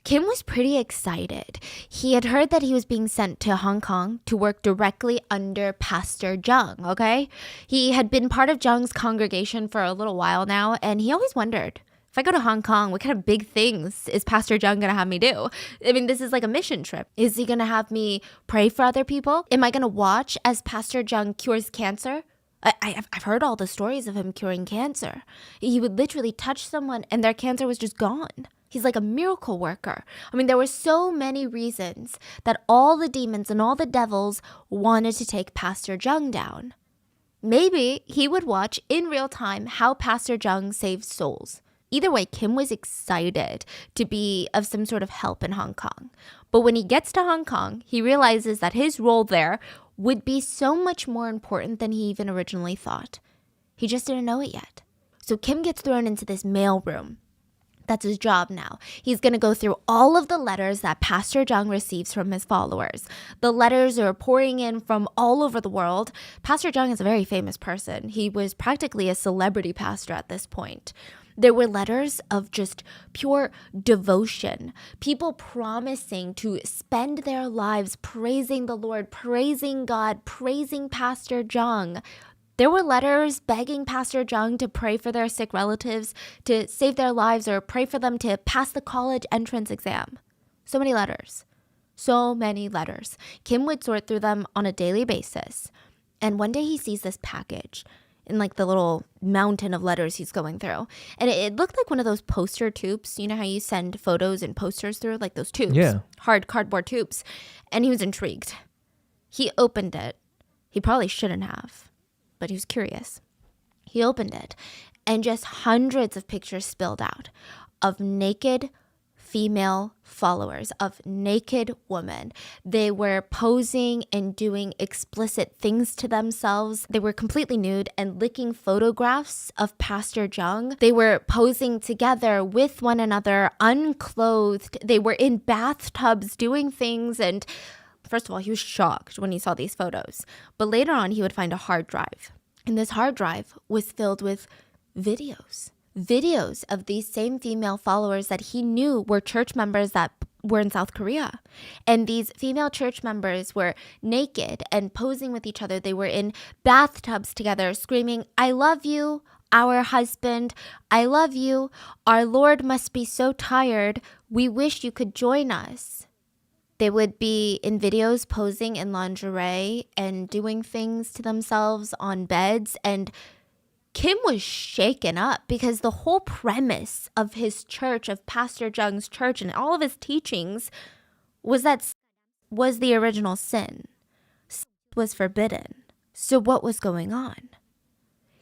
Kim was pretty excited. He had heard that he was being sent to Hong Kong to work directly under Pastor Zheng, okay? He had been part of Zheng's congregation for a little while now, and he always wondered, if I go to Hong Kong, what kind of big things is Pastor Zheng going to have me do? I mean, this is like a mission trip. Is he going to have me pray for other people? Am I going to watch as Pastor Zheng cures cancer? I've heard all the stories of him curing cancer. He would literally touch someone and their cancer was just gone. He's like a miracle worker. I mean, there were so many reasons that all the demons and all the devils wanted to take Pastor Zheng down. Maybe he would watch in real time how Pastor Zheng saved souls. Either way, Kim was excited to be of some sort of help in Hong Kong. But when he gets to Hong Kong, he realizes that his role there would be so much more important than he even originally thought. He just didn't know it yet. So Kim gets thrown into this mail room. That's his job now. He's going to go through all of the letters that Pastor Zheng receives from his followers. The letters are pouring in from all over the world. Pastor Zheng is a very famous person. He was practically a celebrity pastor at this point. There were letters of just pure devotion, people promising to spend their lives praising the Lord, praising God, praising Pastor Zheng. There were letters begging Pastor Zheng to pray for their sick relatives, to save their lives, or pray for them to pass the college entrance exam. So many letters. So many letters. Kim would sort through them on a daily basis. And one day he sees this package in like the little mountain of letters he's going through. And it looked like one of those poster tubes. You know how you send photos and posters through? Like those tubes. Yeah. Hard cardboard tubes. And he was intrigued. He opened it. He probably shouldn't have, but he was curious. He opened it, and just hundreds of pictures spilled out of naked female followers, of naked women. They were posing and doing explicit things to themselves. They were completely nude and licking photographs of Pastor Zheng. They were posing together with one another, unclothed. They were in bathtubs doing things. And first of all, he was shocked when he saw these photos. But later on, he would find a hard drive. And this hard drive was filled with videos of these same female followers that he knew were church members that were in South Korea. And these female church members were naked and posing with each other. They were in bathtubs together, screaming, "I love you, our husband. I love you. Our Lord must be so tired. We wish you could join us." They would be in videos posing in lingerie and doing things to themselves on beds. And Kim was shaken up because the whole premise of his church, of Pastor Zheng's church and all of his teachings was that was the original sin. Sin was forbidden. So what was going on?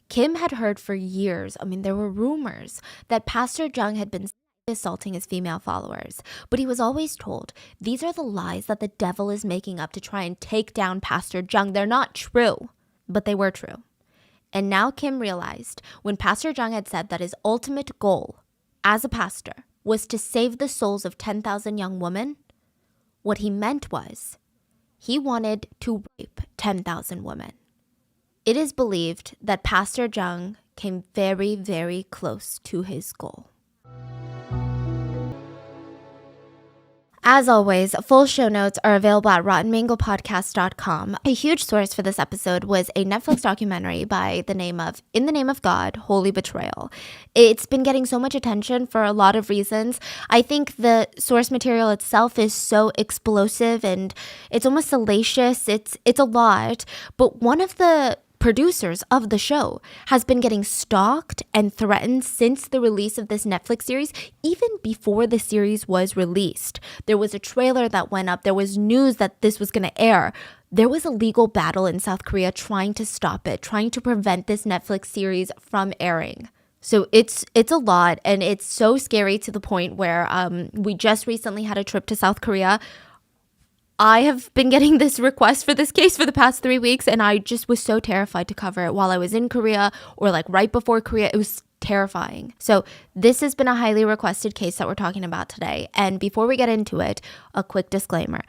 Kim had heard for years, there were rumors that Pastor Zheng had been assaulting his female followers, but he was always told, these are the lies that the devil is making up to try and take down Pastor Zheng. They're not true, but they were true. And now Kim realized when Pastor Zheng had said that his ultimate goal as a pastor was to save the souls of 10,000 young women, what he meant was he wanted to rape 10,000 women. It is believed that Pastor Zheng came very, very close to his goal. As always, full show notes are available at rottenmangopodcast.com. A huge source for this episode was a Netflix documentary by the name of In the Name of God, Holy Betrayal. It's been getting so much attention for a lot of reasons. I think the source material itself is so explosive and it's almost salacious. It's a lot. But one of the producers of the show has been getting stalked and threatened since the release of this Netflix series, even before the series was released. There was a trailer that went up. There was news that this was going to air. There was a legal battle in South Korea trying to stop it, trying to prevent this Netflix series from airing. So it's a lot, and it's so scary to the point where we just recently had a trip to South Korea. I have been getting this request for this case for the past 3 weeks, and I just was so terrified to cover it while I was in Korea or like right before Korea. It was terrifying. So this has been a highly requested case that we're talking about today. And before we get into it, a quick disclaimer.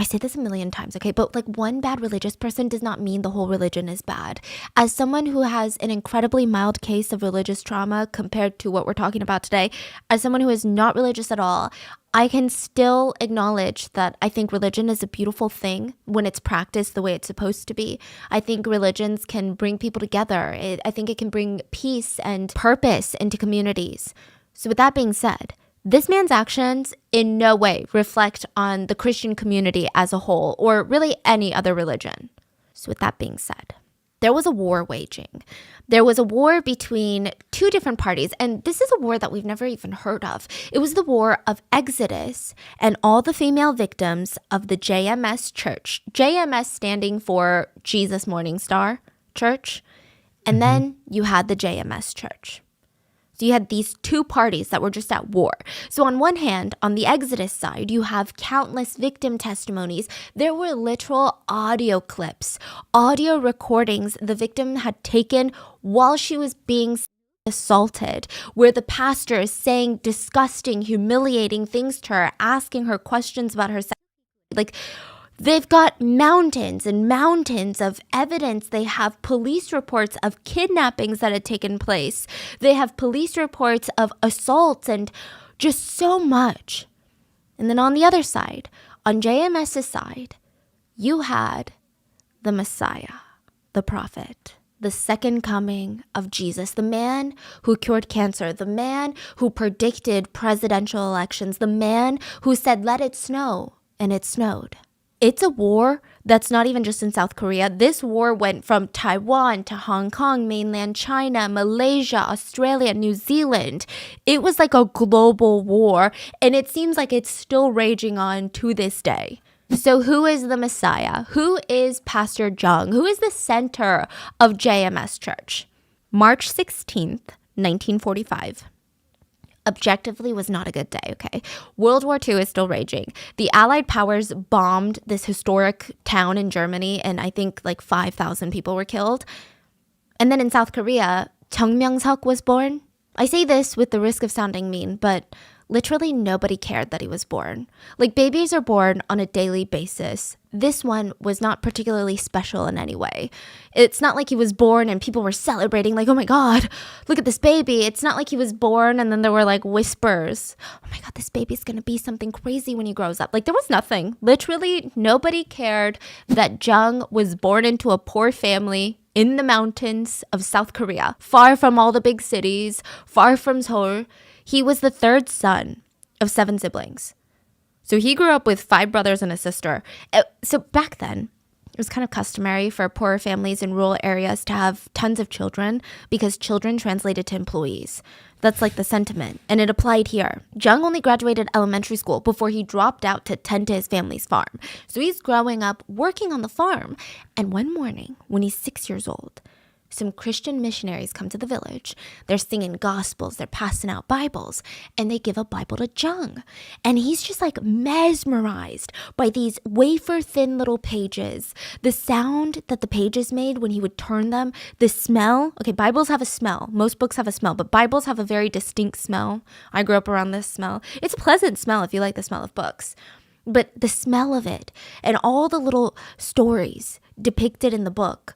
I say this a million times, okay? But like one bad religious person does not mean the whole religion is bad. As someone who has an incredibly mild case of religious trauma compared to what we're talking about today, as someone who is not religious at all, I can still acknowledge that I think religion is a beautiful thing when it's practiced the way it's supposed to be. I think religions can bring people together. I think it can bring peace and purpose into communities. So with that being said, this man's actions in no way reflect on the Christian community as a whole, or really any other religion. So with that being said, there was a war waging. There was a war between two different parties, and this is a war that we've never even heard of. It was the war of Exodus and all the female victims of the JMS Church. JMS standing for Jesus Morning Star Church. And then you had the JMS Church. So you had these two parties that were just at war. So on one hand, on the Exodus side, you have countless victim testimonies. There were literal audio clips, audio recordings the victim had taken while she was being assaulted, where the pastor is saying disgusting, humiliating things to her, asking her questions about her sex. Like, they've got mountains and mountains of evidence. They have police reports of kidnappings that had taken place. They have police reports of assaults and just so much. And then on the other side, on JMS's side, you had the Messiah, the prophet, the second coming of Jesus, the man who cured cancer, the man who predicted presidential elections, the man who said, let it snow, and it snowed. It's a war that's not even just in South Korea. This war went from Taiwan to Hong Kong, mainland China, Malaysia, Australia, New Zealand. It was like a global war, and it seems like it's still raging on to this day. So who is the Messiah? Who is Pastor Jung? Who is the center of JMS Church? March 16th, 1945. Objectively was not a good day, okay? World War II is still raging. The Allied powers bombed this historic town in Germany, and I think like 5,000 people were killed. And then in South Korea, Chung Myung-seok was born. I say this with the risk of sounding mean, but literally nobody cared that he was born. Like, babies are born on a daily basis. This one was not particularly special in any way. It's not like he was born and people were celebrating like, oh my God, look at this baby. It's not like he was born and then there were like whispers, oh my God, this baby's gonna be something crazy when he grows up. Like, there was nothing. Literally nobody cared that Jung was born into a poor family in the mountains of South Korea, far from all the big cities, far from Seoul. He was the third son of 7 siblings. So he grew up with 5 brothers and a sister. So back then, it was kind of customary for poorer families in rural areas to have tons of children because children translated to employees. That's like the sentiment. And it applied here. Jung only graduated elementary school before he dropped out to tend to his family's farm. So he's growing up working on the farm. And one morning, when he's 6 years old, some Christian missionaries come to the village. They're singing gospels, they're passing out Bibles, and they give a Bible to Jung. And he's just like mesmerized by these wafer-thin little pages. The sound that the pages made when he would turn them, the smell. Okay, Bibles have a smell. Most books have a smell, but Bibles have a very distinct smell. I grew up around this smell. It's a pleasant smell if you like the smell of books. But the smell of it and all the little stories depicted in the book,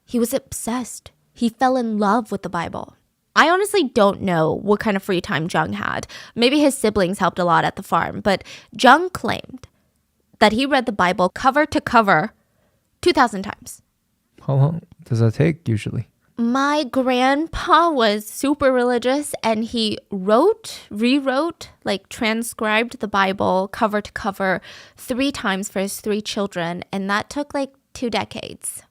he was obsessed. He fell in love with the Bible. I honestly don't know what kind of free time Jung had. Maybe his siblings helped a lot at the farm, but Jung claimed that he read the Bible cover to cover 2,000 times. How long does that take usually? My grandpa was super religious, and he rewrote, like transcribed the Bible cover to cover 3 times for his 3 children, and that took like 2 decades.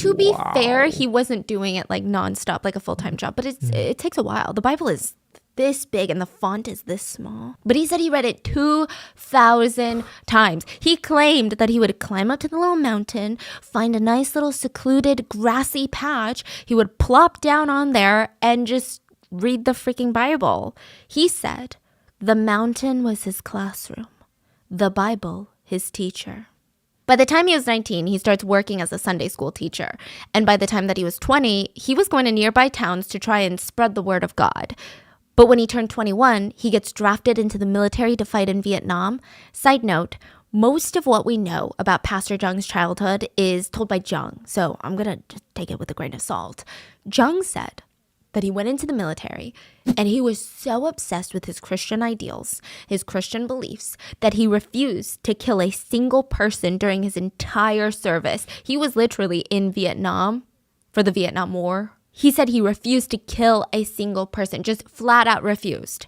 To be fair, he wasn't doing it like nonstop, like a full-time job, but it takes a while. The Bible is this big and the font is this small. But he said he read it 2,000 times. He claimed that he would climb up to the little mountain, find a nice little secluded grassy patch. He would plop down on there and just read the freaking Bible. He said the mountain was his classroom, the Bible his teacher. By the time he was 19, he starts working as a Sunday school teacher. And by the time that he was 20, he was going to nearby towns to try and spread the word of God. But when he turned 21, he gets drafted into the military to fight in Vietnam. Side note, Most of what we know about Pastor Jung's childhood is told by Jung, so I'm going to just take it with a grain of salt. Jung said that he went into the military and he was so obsessed with his Christian ideals, his Christian beliefs, that he refused to kill a single person during his entire service. He was literally in Vietnam for the Vietnam War. He said he refused to kill a single person, just flat out refused,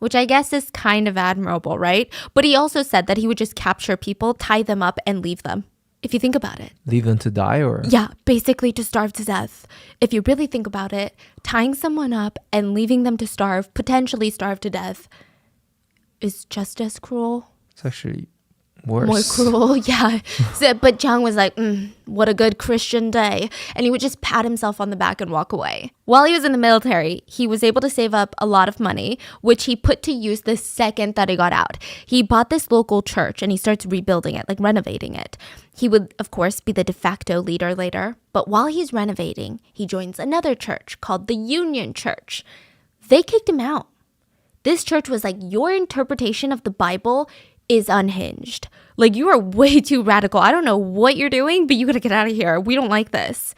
which I guess is kind of admirable, right? But he also said that he would just capture people, tie them up, and leave them. If you think about it. Leave them to die or? Yeah, basically to starve to death. If you really think about it, tying someone up and leaving them to starve, potentially starve to death, is just as cruel. It's actually worse. More cruel, yeah. But Jung was like, what a good Christian day. And he would just pat himself on the back and walk away. While he was in the military, he was able to save up a lot of money, which he put to use the second that he got out. He bought this local church and he starts rebuilding it, like renovating it. He would, of course, be the de facto leader later. But while he's renovating, he joins another church called the Union Church. They kicked him out. This church was like, your interpretation of the Bible is unhinged. Like, you are way too radical. I don't know what you're doing, but you gotta get out of here. We don't like this.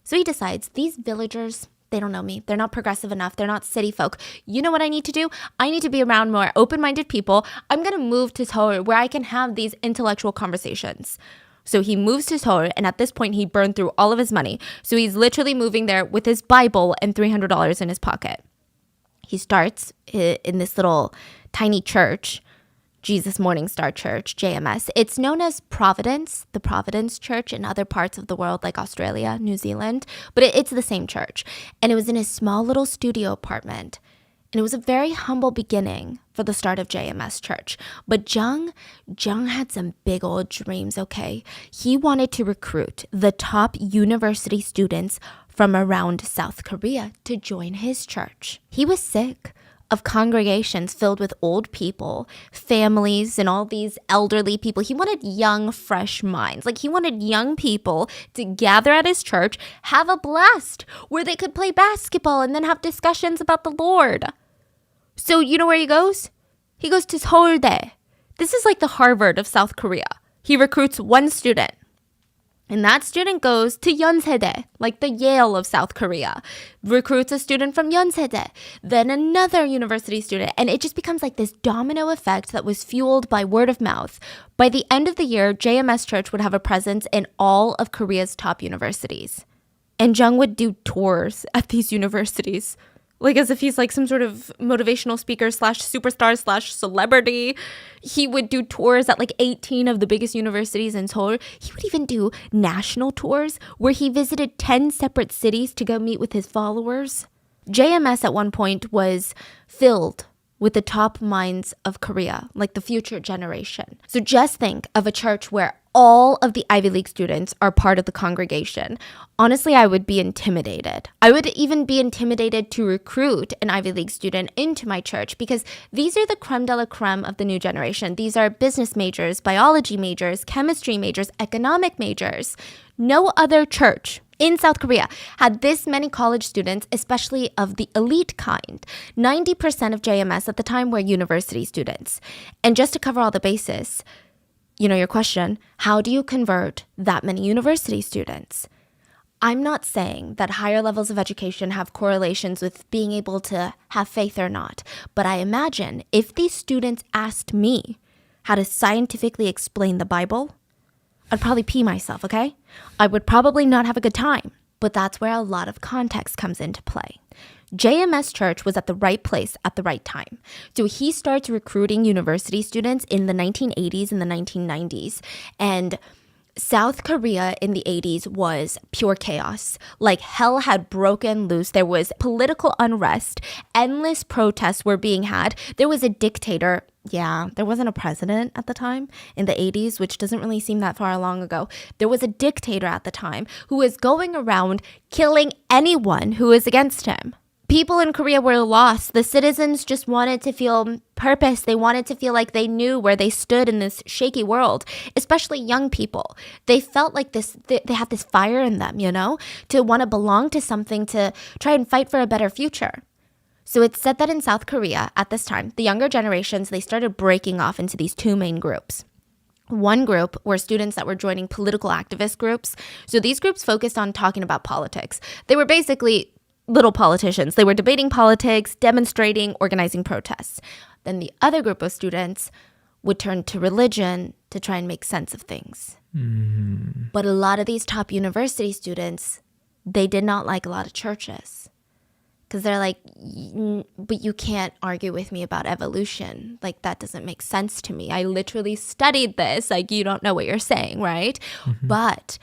So he decides, these villagers, they don't know me. They're not progressive enough. They're not city folk. You know what I need to do? I need to be around more open-minded people. I'm gonna move to Seoul where I can have these intellectual conversations. So he moves to Seoul, and at this point, he burned through all of his money. So he's literally moving there with his Bible and $300 in his pocket. He starts in this little tiny church, Jesus Morning Star Church, JMS. It's known as Providence, the Providence Church in other parts of the world like Australia, New Zealand, but it's the same church. And it was in his small little studio apartment. And it was a very humble beginning for the start of JMS Church. But Jung had some big old dreams, okay? He wanted to recruit the top university students from around South Korea to join his church. He was sick of congregations filled with old people, families, and all these elderly people. He wanted young, fresh minds. Like, he wanted young people to gather at his church, have a blast, where they could play basketball and then have discussions about the Lord. So you know where he goes? He goes to Seouldae. This is like the Harvard of South Korea. He recruits one student. And that student goes to Yonsei-dae, like the Yale of South Korea, recruits a student from Yonsei-dae, then another university student. And it just becomes like this domino effect that was fueled by word of mouth. By the end of the year, JMS Church would have a presence in all of Korea's top universities. And Jung would do tours at these universities, like as if he's like some sort of motivational speaker / superstar / celebrity. He would do tours at like 18 of the biggest universities in Seoul. He would even do national tours where he visited 10 separate cities to go meet with his followers. JMS at one point was filled with the top minds of Korea, like the future generation. So just think of a church where all of the Ivy League students are part of the congregation. Honestly, I would be intimidated. I would even be intimidated to recruit an Ivy League student into my church because these are the creme de la creme of the new generation. These are business majors, biology majors, chemistry majors, economic majors. No other church in South Korea had this many college students, especially of the elite kind. 90% of JMS at the time were university students. And just to cover all the bases, you know your question, how do you convert that many university students? I'm not saying that higher levels of education have correlations with being able to have faith or not, but I imagine if these students asked me how to scientifically explain the Bible, I'd probably pee myself, okay? I would probably not have a good time, but that's where a lot of context comes into play. JMS Church was at the right place at the right time. So he starts recruiting university students in the 1980s and the 1990s. And South Korea in the 80s was pure chaos. Like hell had broken loose. There was political unrest. Endless protests were being had. There was a dictator. Yeah, there wasn't a president at the time in the 80s, which doesn't really seem that far long ago. There was a dictator at the time who was going around killing anyone who was against him. People in Korea were lost. The citizens just wanted to feel purpose. They wanted to feel like they knew where they stood in this shaky world, especially young people. They felt like they had this fire in them, you know, to want to belong to something, to try and fight for a better future. So it's said that in South Korea at this time, the younger generations, they started breaking off into these two main groups. One group were students that were joining political activist groups. So these groups focused on talking about politics. They were basically little politicians. They were debating politics, demonstrating, organizing protests. Then the other group of students would turn to religion to try and make sense of things. But a lot of these top university students, they did not like a lot of churches. Because they're like, but you can't argue with me about evolution. Like, that doesn't make sense to me. I literally studied this. Like, you don't know what you're saying, right? But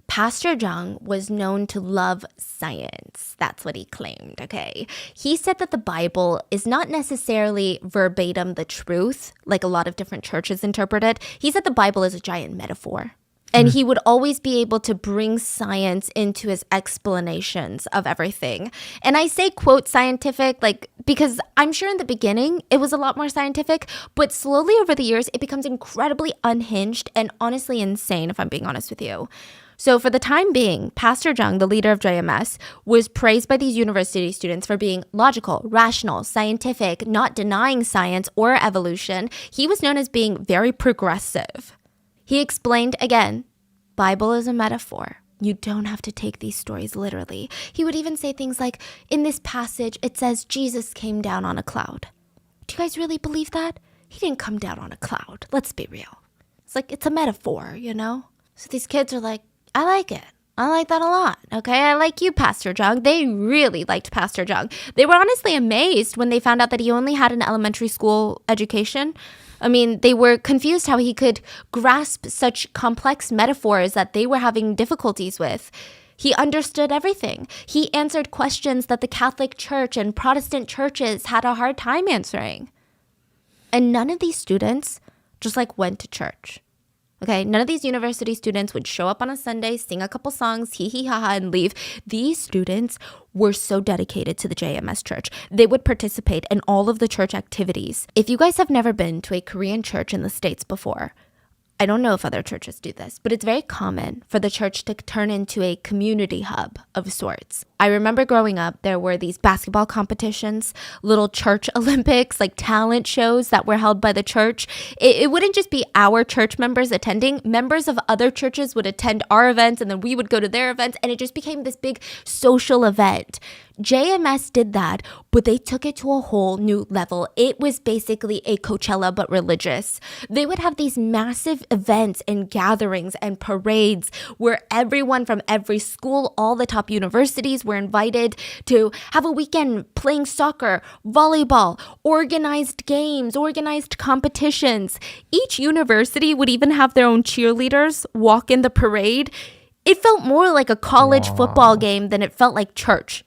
Pastor Jung was known to love science. That's what he claimed, okay? He said that the Bible is not necessarily verbatim the truth, like a lot of different churches interpret it. He said the Bible is a giant metaphor. And he would always be able to bring science into his explanations of everything. And I say, quote, scientific, like, because I'm sure in the beginning it was a lot more scientific, but slowly over the years it becomes incredibly unhinged and honestly insane, if I'm being honest with you. So for the time being, Pastor Jung, the leader of JMS, was praised by these university students for being logical, rational, scientific, not denying science or evolution. He was known as being very progressive. He explained again, Bible is a metaphor. You don't have to take these stories literally. He would even say things like, in this passage, it says Jesus came down on a cloud. Do you guys really believe that? He didn't come down on a cloud. Let's be real. It's like, it's a metaphor, you know? So these kids are like, I like it. I like that a lot. Okay, I like you, Pastor Jung. They really liked Pastor Jung. They were honestly amazed when they found out that he only had an elementary school education. I mean, they were confused how he could grasp such complex metaphors that they were having difficulties with. He understood everything. He answered questions that the Catholic Church and Protestant churches had a hard time answering. And none of these students just like went to church. Okay, none of these university students would show up on a Sunday, sing a couple songs, hee hee ha ha, and leave. These students were so dedicated to the JMS church. They would participate in all of the church activities. If you guys have never been to a Korean church in the States before, I don't know if other churches do this, but it's very common for the church to turn into a community hub of sorts. I remember growing up, there were these basketball competitions, little church Olympics, like talent shows that were held by the church. It wouldn't just be our church members attending. Members of other churches would attend our events, and then we would go to their events, and it just became this big social event. JMS did that, but they took it to a whole new level. It was basically a Coachella, but religious. They would have these massive events and gatherings and parades where everyone from every school, all the top universities were invited to have a weekend playing soccer, volleyball, organized games, organized competitions. Each university would even have their own cheerleaders walk in the parade. It felt more like a college football game than it felt like church.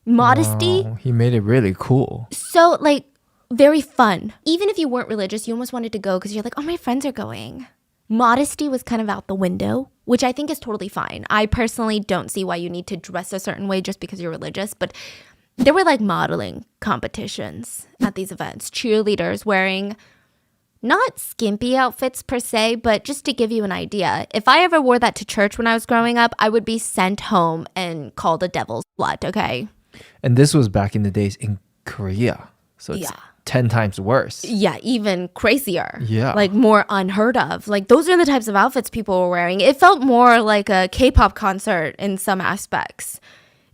Modesty. Wow, he made it really cool. So, like, very fun. Even if you weren't religious, you almost wanted to go because you're like, oh, my friends are going. Modesty was kind of out the window, which I think is totally fine. I personally don't see why you need to dress a certain way just because you're religious, but there were like modeling competitions at these events. Cheerleaders wearing not skimpy outfits per se, but just to give you an idea, if I ever wore that to church when I was growing up, I would be sent home and called a devil's slut, okay? And this was back in the days in Korea. So it's 10 times worse. Yeah, even crazier. Yeah. Like more unheard of. Like those are the types of outfits people were wearing. It felt more like a K-pop concert in some aspects.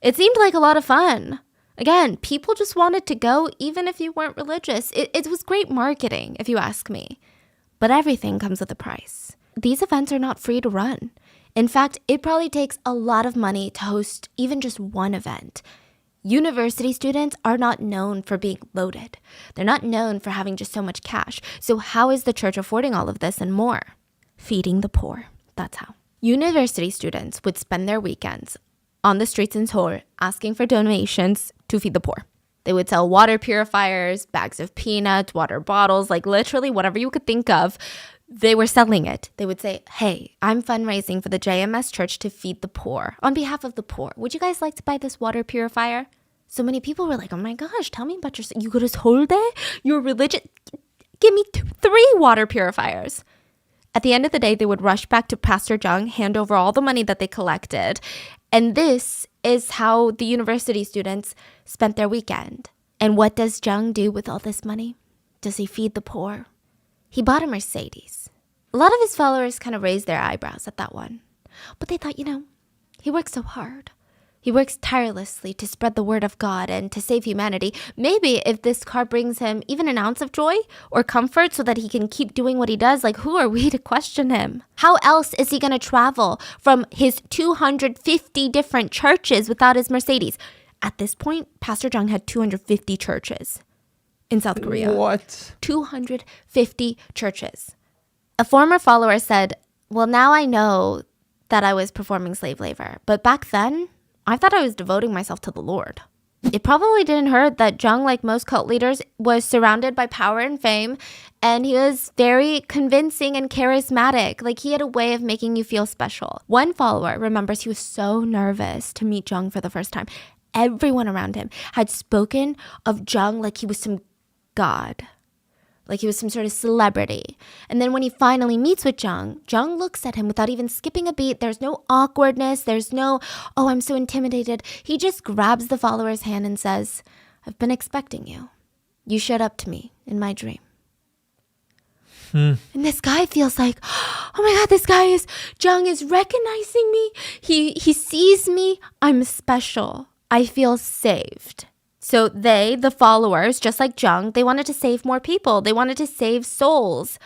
It seemed like a lot of fun. Again, people just wanted to go even if you weren't religious. It was great marketing, if you ask me. But everything comes with a price. These events are not free to run. In fact, it probably takes a lot of money to host even just one event. University students are not known for being loaded. They're not known for having just so much cash. So how is the church affording all of this and more? Feeding the poor. That's how. University students would spend their weekends on the streets in Seoul asking for donations to feed the poor. They would sell water purifiers, bags of peanuts, water bottles, like literally whatever you could think of. They were selling it. They would say, hey, I'm fundraising for the JMS church to feed the poor on behalf of the poor. Would you guys like to buy this water purifier? So many people were like, oh my gosh, tell me about yourself. You go to Seouldae? You're religious? Give me 3 water purifiers. At the end of the day, they would rush back to Pastor Jung, hand over all the money that they collected. And this is how the university students spent their weekend. And what does Jung do with all this money? Does he feed the poor? He bought a Mercedes. A lot of his followers kind of raised their eyebrows at that one. But they thought, he works so hard. He works tirelessly to spread the word of God and to save humanity. Maybe if this car brings him even an ounce of joy or comfort so that he can keep doing what he does, like who are we to question him? How else is he going to travel from his 250 different churches without his Mercedes? At this point, Pastor Jung had 250 churches in South Korea. What? 250 churches. A former follower said, well, now I know that I was performing slave labor, but back then, I thought I was devoting myself to the Lord. It probably didn't hurt that Jung, like most cult leaders, was surrounded by power and fame, and he was very convincing and charismatic. Like, he had a way of making you feel special. One follower remembers he was so nervous to meet Jung for the first time. Everyone around him had spoken of Jung like he was some god. Like he was some sort of celebrity. And then when he finally meets with Jung looks at him without even skipping a beat. There's no awkwardness. There's no, oh, I'm so intimidated. He just grabs the follower's hand and says, I've been expecting you. You showed up to me in my dream. And this guy feels like, oh my God, Jung is recognizing me. He sees me. I'm special. I feel saved. So they, the followers, just like Jung, they wanted to save more people. They wanted to save souls,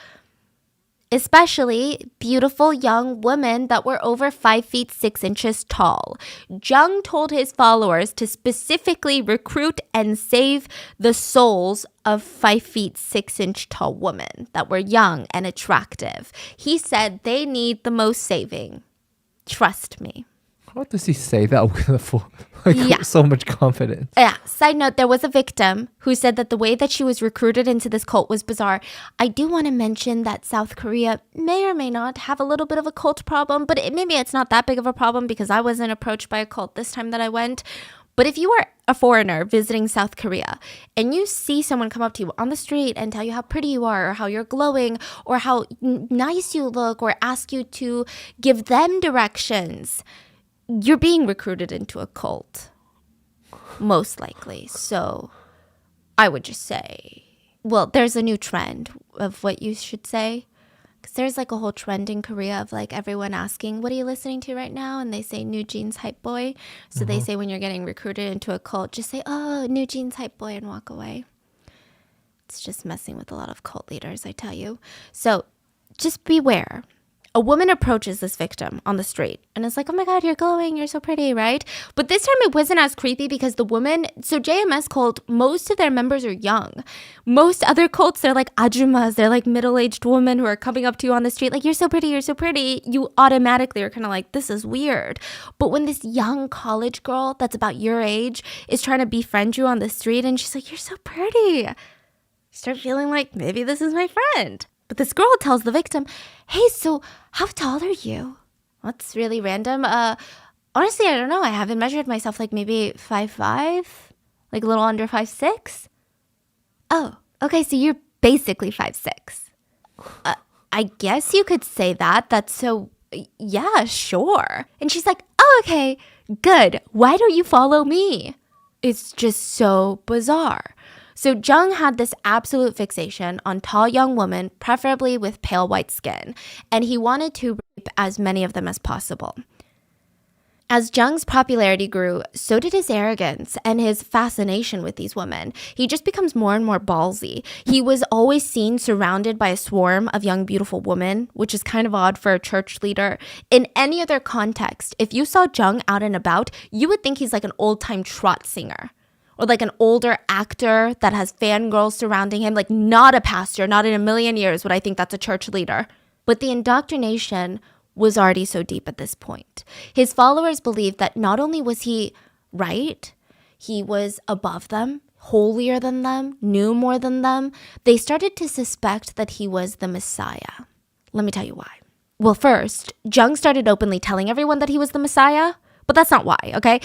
especially beautiful young women that were over 5 feet 6 inches tall. Jung told his followers to specifically recruit and save the souls of 5 feet 6 inch tall women that were young and attractive. He said they need the most saving. Trust me. How does he say that with so much confidence? Yeah. Side note, there was a victim who said that the way that she was recruited into this cult was bizarre. I do want to mention that South Korea may or may not have a little bit of a cult problem, but maybe it's not that big of a problem because I wasn't approached by a cult this time that I went. But if you are a foreigner visiting South Korea and you see someone come up to you on the street and tell you how pretty you are or how you're glowing or how nice you look or ask you to give them directions, you're being recruited into a cult, most likely. So I would just say, well, there's a new trend of what you should say. Because there's like a whole trend in Korea of like everyone asking, what are you listening to right now? And they say New Jeans Hype Boy. So they say when you're getting recruited into a cult, just say, oh, New Jeans Hype Boy and walk away. It's just messing with a lot of cult leaders, I tell you. So just beware. A woman approaches this victim on the street and is like, oh my God, you're glowing. You're so pretty, right? But this time it wasn't as creepy because the woman, so JMS cult, most of their members are young. Most other cults, they're like ajumas. They're like middle-aged women who are coming up to you on the street like, you're so pretty, you're so pretty. You automatically are kind of like, this is weird. But when this young college girl that's about your age is trying to befriend you on the street and she's like, you're so pretty, you start feeling like maybe this is my friend. But this girl tells the victim, hey, so how tall are you? That's really random. Honestly, I don't know. I haven't measured myself, like maybe 5'5", like a little under 5'6". Oh, okay, so you're basically 5'6". I guess you could say that. That's so, yeah, sure. And she's like, oh, okay, good. Why don't you follow me? It's just so bizarre. So Jung had this absolute fixation on tall young women, preferably with pale white skin, and he wanted to rape as many of them as possible. As Jung's popularity grew, so did his arrogance and his fascination with these women. He just becomes more and more ballsy. He was always seen surrounded by a swarm of young, beautiful women, which is kind of odd for a church leader. In any other context, if you saw Jung out and about, you would think he's like an old-time trot singer. Or like an older actor that has fangirls surrounding him, like not a pastor, not in a million years would I think that's a church leader. But the indoctrination was already so deep at this point. His followers believed that not only was he right, he was above them, holier than them, knew more than them. They started to suspect that he was the Messiah. Let me tell you why. Well, first, Jung started openly telling everyone that he was the Messiah, but that's not why, okay?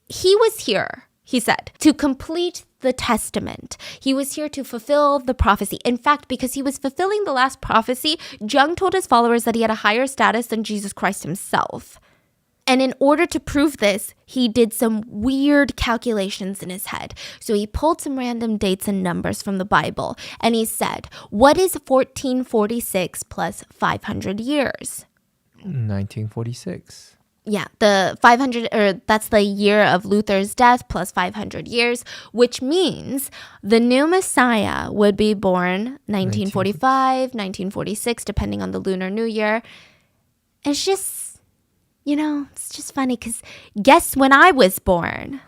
He was here, he said, to complete the testament. He was here to fulfill the prophecy. In fact, because he was fulfilling the last prophecy, Jung told his followers that he had a higher status than Jesus Christ himself. And in order to prove this, he did some weird calculations in his head. So he pulled some random dates and numbers from the Bible, and he said, what is 1446 plus 500 years? 1946. Yeah, the 500, or that's the year of Luther's death plus 500 years, which means the new Messiah would be born 1945, 1946, depending on the Lunar New Year. It's just, it's just funny because guess when I was born?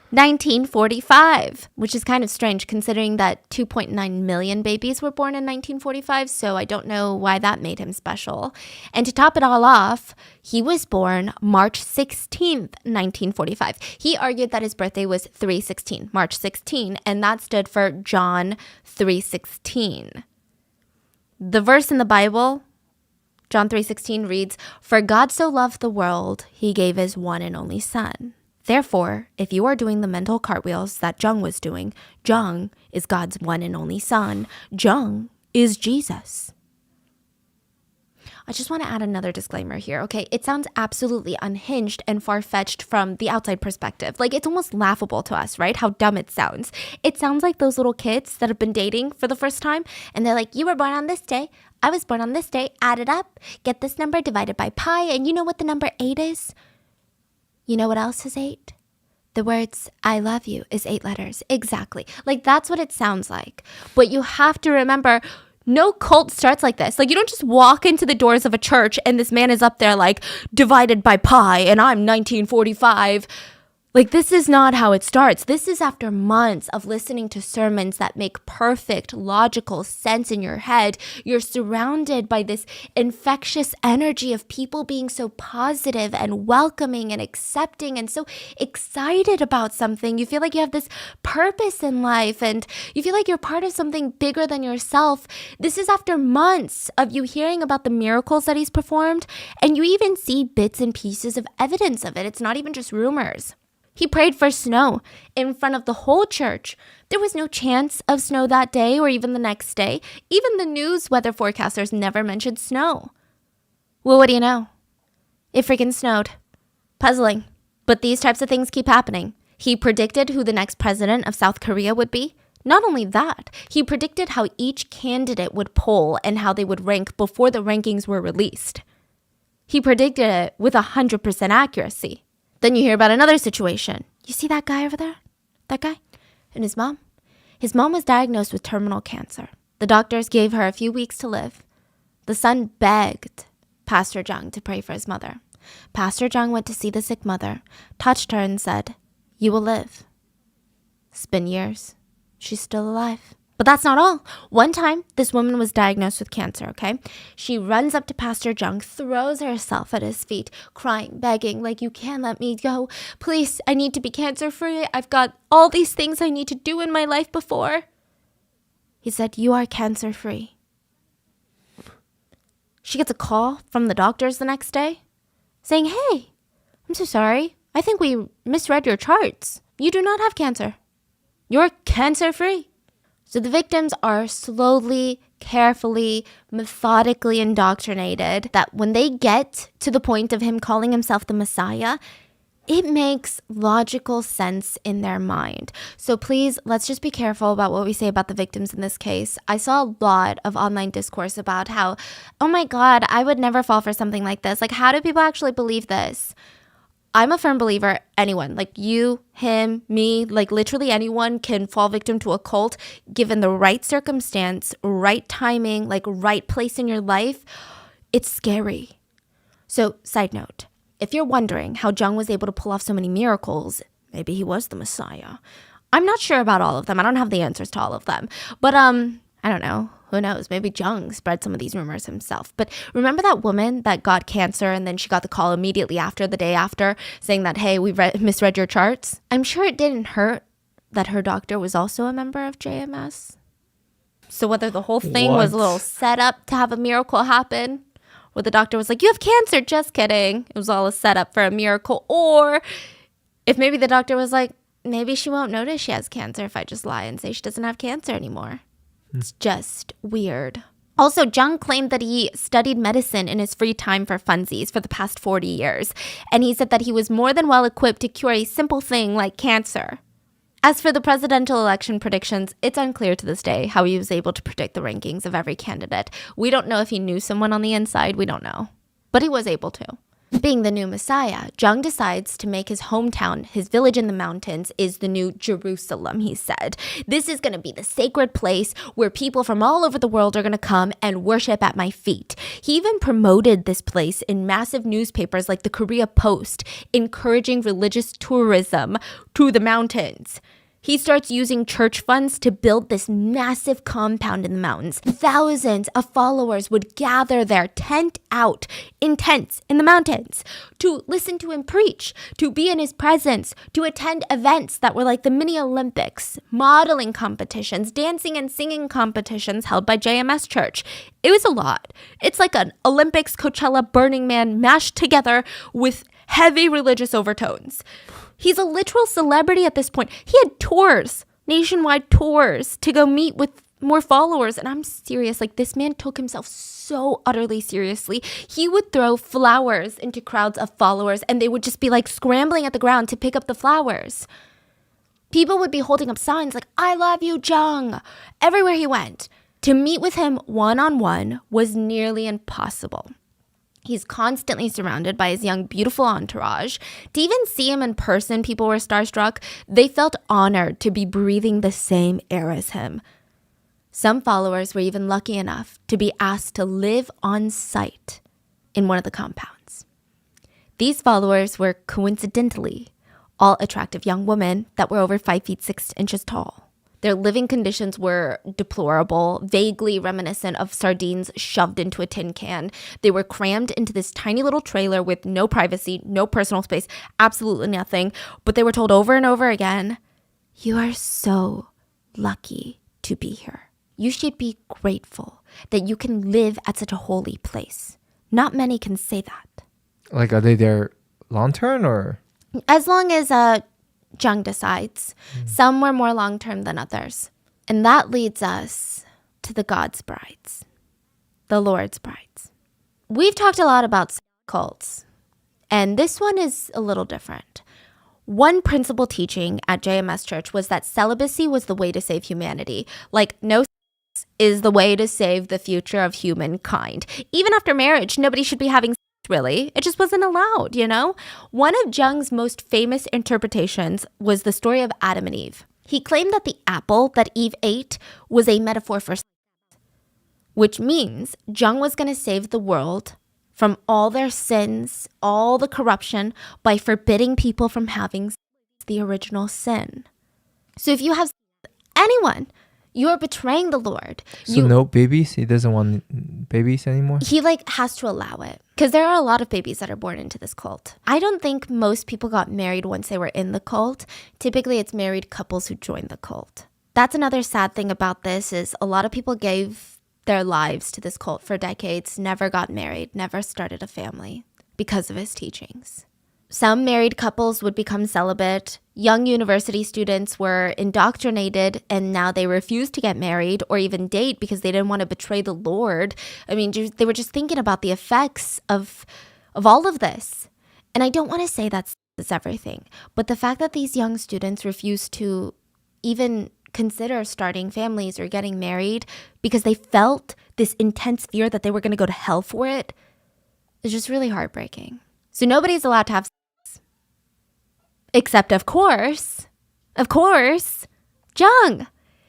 1945, which is kind of strange considering that 2.9 million babies were born in 1945, so I don't know why that made him special. And to top it all off, he was born March 16th, 1945. He argued that his birthday was 3/16, March 16, and that stood for John 3:16. The verse in the Bible, John 3:16 reads, "For God so loved the world, he gave his one and only son." Therefore, if you are doing the mental cartwheels that Jung was doing, Jung is God's one and only son. Jung is Jesus. I just want to add another disclaimer here, okay? It sounds absolutely unhinged and far-fetched from the outside perspective. Like, it's almost laughable to us, right? How dumb it sounds. It sounds like those little kids that have been dating for the first time, and they're like, you were born on this day, I was born on this day, add it up, get this number divided by pi, and you know what the number 8 is? You know what else is 8? The words, I love you, is 8 letters. Exactly. Like, that's what it sounds like. But you have to remember, no cult starts like this. Like, you don't just walk into the doors of a church and this man is up there like, divided by pi, and I'm 1945. Like, this is not how it starts. This is after months of listening to sermons that make perfect, logical sense in your head. You're surrounded by this infectious energy of people being so positive and welcoming and accepting and so excited about something. You feel like you have this purpose in life and you feel like you're part of something bigger than yourself. This is after months of you hearing about the miracles that he's performed, and you even see bits and pieces of evidence of it. It's not even just rumors. He prayed for snow in front of the whole church. There was no chance of snow that day or even the next day. Even the news weather forecasters never mentioned snow. Well, what do you know? It freaking snowed. Puzzling. But these types of things keep happening. He predicted who the next president of South Korea would be. Not only that, he predicted how each candidate would poll and how they would rank before the rankings were released. He predicted it with 100% accuracy. Then you hear about another situation. You see that guy over there? That guy? And his mom? His mom was diagnosed with terminal cancer. The doctors gave her a few weeks to live. The son begged Pastor Jung to pray for his mother. Pastor Jung went to see the sick mother, touched her and said, "You will live." It's been years. She's still alive. But that's not all. One time, this woman was diagnosed with cancer, okay? She runs up to Pastor Jung, throws herself at his feet, crying, begging, like, you can't let me go. Please, I need to be cancer-free. I've got all these things I need to do in my life before. He said, you are cancer-free. She gets a call from the doctors the next day saying, hey, I'm so sorry. I think we misread your charts. You do not have cancer. You're cancer-free. So the victims are slowly, carefully, methodically indoctrinated that when they get to the point of him calling himself the Messiah, it makes logical sense in their mind. So please, let's just be careful about what we say about the victims in this case. I saw a lot of online discourse about how, oh my God, I would never fall for something like this. Like, how do people actually believe this? I'm a firm believer anyone, like you, him, me, like literally anyone can fall victim to a cult given the right circumstance, right timing, like right place in your life. It's scary. So, side note, if you're wondering how Jung was able to pull off so many miracles, maybe he was the Messiah. I'm not sure about all of them. I don't have the answers to all of them. But I don't know. Who knows? Maybe Jung spread some of these rumors himself. But remember that woman that got cancer and then she got the call immediately after, the day after, saying that, hey, we misread your charts? I'm sure it didn't hurt that her doctor was also a member of JMS. So whether the whole thing was a little setup to have a miracle happen, where the doctor was like, you have cancer, just kidding. It was all a setup for a miracle. Or if maybe the doctor was like, maybe she won't notice she has cancer if I just lie and say she doesn't have cancer anymore. It's just weird. Also, Jung claimed that he studied medicine in his free time for funsies for the past 40 years, and he said that he was more than well equipped to cure a simple thing like cancer. As for the presidential election predictions, it's unclear to this day how he was able to predict the rankings of every candidate. We don't know if he knew someone on the inside, we don't know. But he was able to. Being the new Messiah, Jung decides to make his hometown, his village in the mountains, is the new Jerusalem, he said. This is going to be the sacred place where people from all over the world are going to come and worship at my feet. He even promoted this place in massive newspapers like the Korea Post, encouraging religious tourism to the mountains. He starts using church funds to build this massive compound in the mountains. Thousands of followers would gather there, tent out, in tents in the mountains, to listen to him preach, to be in his presence, to attend events that were like the mini Olympics, modeling competitions, dancing and singing competitions held by JMS Church. It was a lot. It's like an Olympics, Coachella, Burning Man mashed together with heavy religious overtones. He's a literal celebrity at this point. He had tours, nationwide tours, to go meet with more followers. And I'm serious, like this man took himself so utterly seriously. He would throw flowers into crowds of followers and they would just be like scrambling at the ground to pick up the flowers. People would be holding up signs like, I love you, Jung, everywhere he went. To meet with him one-on-one was nearly impossible. He's constantly surrounded by his young, beautiful entourage. To even see him in person, people were starstruck. They felt honored to be breathing the same air as him. Some followers were even lucky enough to be asked to live on site in one of the compounds. These followers were coincidentally all attractive young women that were over 5 feet 6 inches tall. Their living conditions were deplorable, vaguely reminiscent of sardines shoved into a tin can. They were crammed into this tiny little trailer with no privacy, no personal space, absolutely nothing. But they were told over and over again, you are so lucky to be here. You should be grateful that you can live at such a holy place. Not many can say that. Like, are they there long term or? As long as Jung decides. Some were more long-term than others. And that leads us to the God's brides, the Lord's brides. We've talked a lot about cults, and this one is a little different. One principal teaching at JMS Church was that celibacy was the way to save humanity. Like, no sex is the way to save the future of humankind. Even after marriage, nobody should be having really. It just wasn't allowed, you know? One of Jung's most famous interpretations was the story of Adam and Eve. He claimed that the apple that Eve ate was a metaphor for sex, which means Jung was going to save the world from all their sins, all the corruption, by forbidding people from having the original sin. So if you have anyone, you are betraying the Lord. So no babies? He doesn't want babies anymore? He has to allow it. Because there are a lot of babies that are born into this cult. I don't think most people got married once they were in the cult. Typically, it's married couples who join the cult. That's another sad thing about this is a lot of people gave their lives to this cult for decades, never got married, never started a family because of his teachings. Some married couples would become celibate. Young university students were indoctrinated and now they refuse to get married or even date because they didn't want to betray the Lord. I mean, they were just thinking about the effects of all of this. And I don't want to say that's everything, but the fact that these young students refused to even consider starting families or getting married because they felt this intense fear that they were going to go to hell for it is just really heartbreaking. So nobody's allowed to have sex. Except, of course, Jung.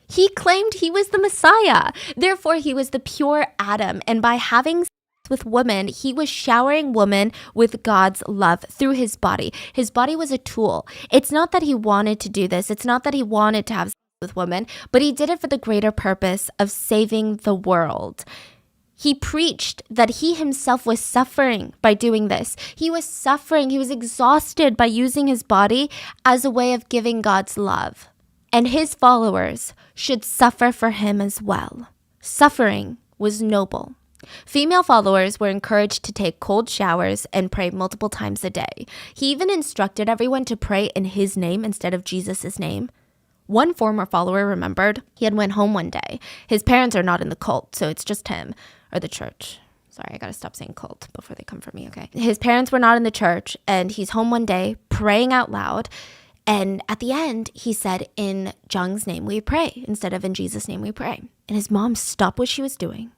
He claimed he was the Messiah. Therefore, he was the pure Adam. And by having sex with women, he was showering women with God's love through his body. His body was a tool. It's not that he wanted to do this. It's not that he wanted to have sex with women, but he did it for the greater purpose of saving the world. He preached that he himself was suffering by doing this. He was suffering. He was exhausted by using his body as a way of giving God's love. And his followers should suffer for him as well. Suffering was noble. Female followers were encouraged to take cold showers and pray multiple times a day. He even instructed everyone to pray in his name instead of Jesus' name. One former follower remembered he had went home one day. His parents are not in the cult, so it's just him, or the church. Sorry, I gotta stop saying cult before they come for me, okay? His parents were not in the church, and he's home one day praying out loud. And at the end, he said, in Jung's name we pray, instead of in Jesus' name we pray. And his mom stopped what she was doing.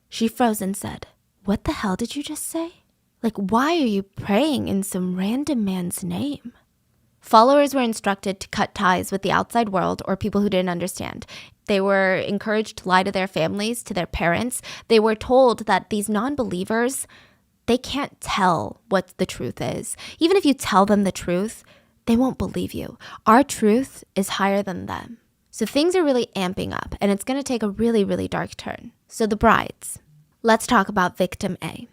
She froze and said, "What the hell did you just say? Like, why are you praying in some random man's name?" Followers were instructed to cut ties with the outside world or people who didn't understand. They were encouraged to lie to their families, to their parents. They were told that these non-believers, they can't tell what the truth is. Even if you tell them the truth, they won't believe you. Our truth is higher than them. So things are really amping up, and it's going to take a really, really dark turn. So the brides. Let's talk about Victim A.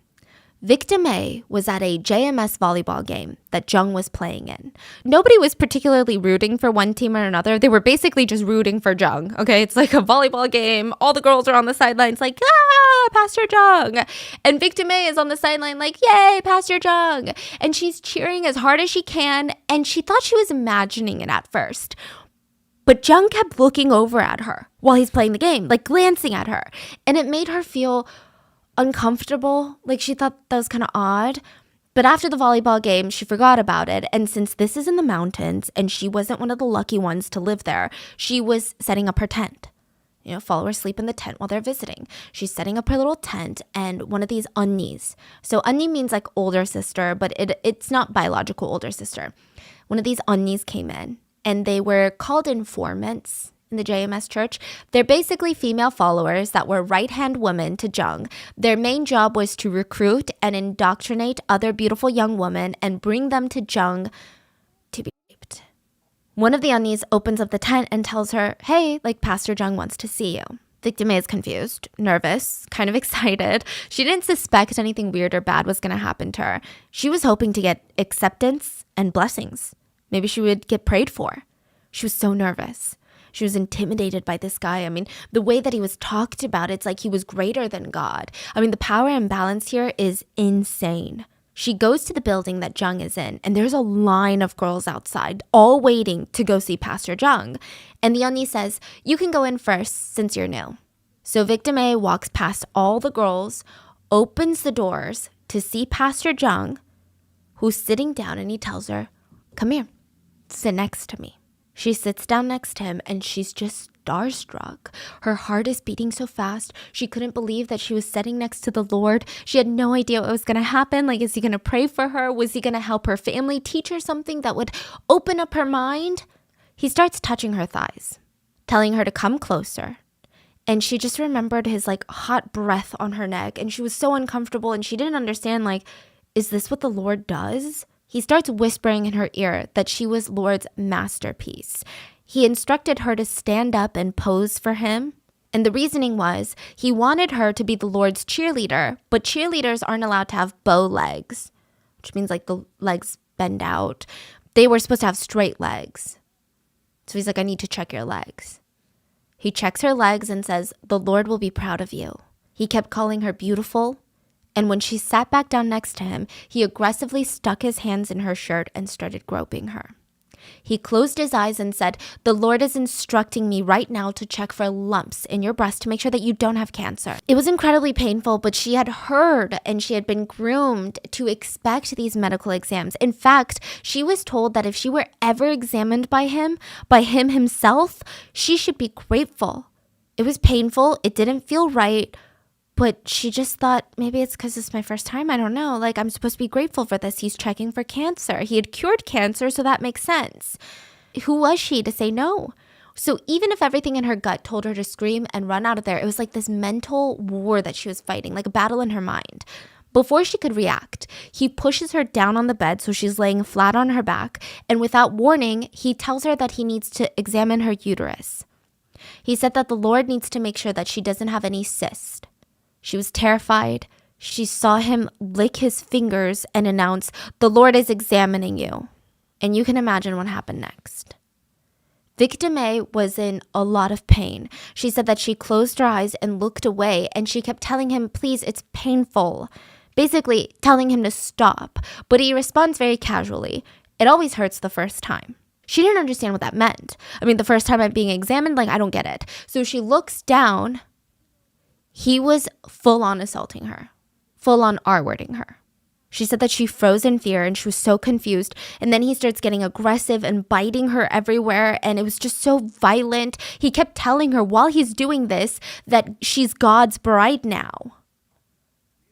Victim A was at a JMS volleyball game that Jung was playing in. Nobody was particularly rooting for one team or another. They were basically just rooting for Jung, okay? It's like a volleyball game. All the girls are on the sidelines like, Pastor Jung. And Victim A is on the sideline like, yay, Pastor Jung. And she's cheering as hard as she can, and she thought she was imagining it at first. But Jung kept looking over at her while he's playing the game, like glancing at her. And it made her feel uncomfortable. Like she thought that was kind of odd. But after the volleyball game, she forgot about it. And since this is in the mountains and she wasn't one of the lucky ones to live there, she was setting up her tent. You know, followers sleep in the tent while they're visiting. She's setting up her little tent, and one of these unnis. So unni means like older sister, but it's not biological older sister. One of these unnis came in, and they were called informants in the JMS church. They're basically female followers that were right-hand women to Jung. Their main job was to recruit and indoctrinate other beautiful young women and bring them to Jung to be raped. One of the unnis opens up the tent and tells her, hey, like Pastor Jung wants to see you. Victim A is confused, nervous, kind of excited. She didn't suspect anything weird or bad was going to happen to her. She was hoping to get acceptance and blessings. Maybe she would get prayed for. She was so nervous. She was intimidated by this guy. I mean, the way that he was talked about, it's like he was greater than God. I mean, the power imbalance here is insane. She goes to the building that Jung is in, and there's a line of girls outside, all waiting to go see Pastor Jung. And the unni says, you can go in first since you're new. So Victim A walks past all the girls, opens the doors to see Pastor Jung, who's sitting down, and he tells her, come here, sit next to me. She sits down next to him, and she's just starstruck. Her heart is beating so fast. She couldn't believe that she was sitting next to the Lord. She had no idea what was going to happen. Like, is he going to pray for her? Was he going to help her family, teach her something that would open up her mind? He starts touching her thighs, telling her to come closer. And she just remembered his like hot breath on her neck, and she was so uncomfortable, and she didn't understand, like, is this what the Lord does? He starts whispering in her ear that she was Lord's masterpiece. He instructed her to stand up and pose for him. And the reasoning was he wanted her to be the Lord's cheerleader, but cheerleaders aren't allowed to have bow legs, which means like the legs bend out. They were supposed to have straight legs. So he's like, I need to check your legs. He checks her legs and says, the Lord will be proud of you. He kept calling her beautiful. And when she sat back down next to him, he aggressively stuck his hands in her shirt and started groping her. He closed his eyes and said, the Lord is instructing me right now to check for lumps in your breast to make sure that you don't have cancer. It was incredibly painful, but she had heard and she had been groomed to expect these medical exams. In fact, she was told that if she were ever examined by him himself, she should be grateful. It was painful. It didn't feel right. But she just thought, maybe it's because it's my first time. I don't know. Like, I'm supposed to be grateful for this. He's checking for cancer. He had cured cancer, so that makes sense. Who was she to say no? So even if everything in her gut told her to scream and run out of there, it was like this mental war that she was fighting, like a battle in her mind. Before she could react, he pushes her down on the bed so she's laying flat on her back. And without warning, he tells her that he needs to examine her uterus. He said that the Lord needs to make sure that she doesn't have any cyst. She was terrified. She saw him lick his fingers and announce, the Lord is examining you. And you can imagine what happened next. Victim A was in a lot of pain. She said that she closed her eyes and looked away, and she kept telling him, please, it's painful. Basically telling him to stop. But he responds very casually. It always hurts the first time. She didn't understand what that meant. I mean, the first time I'm being examined, like, I don't get it. So she looks down. He was full on assaulting her, full on R-wording her. She said that she froze in fear and she was so confused. And then he starts getting aggressive and biting her everywhere. And it was just so violent. He kept telling her while he's doing this that she's God's bride now.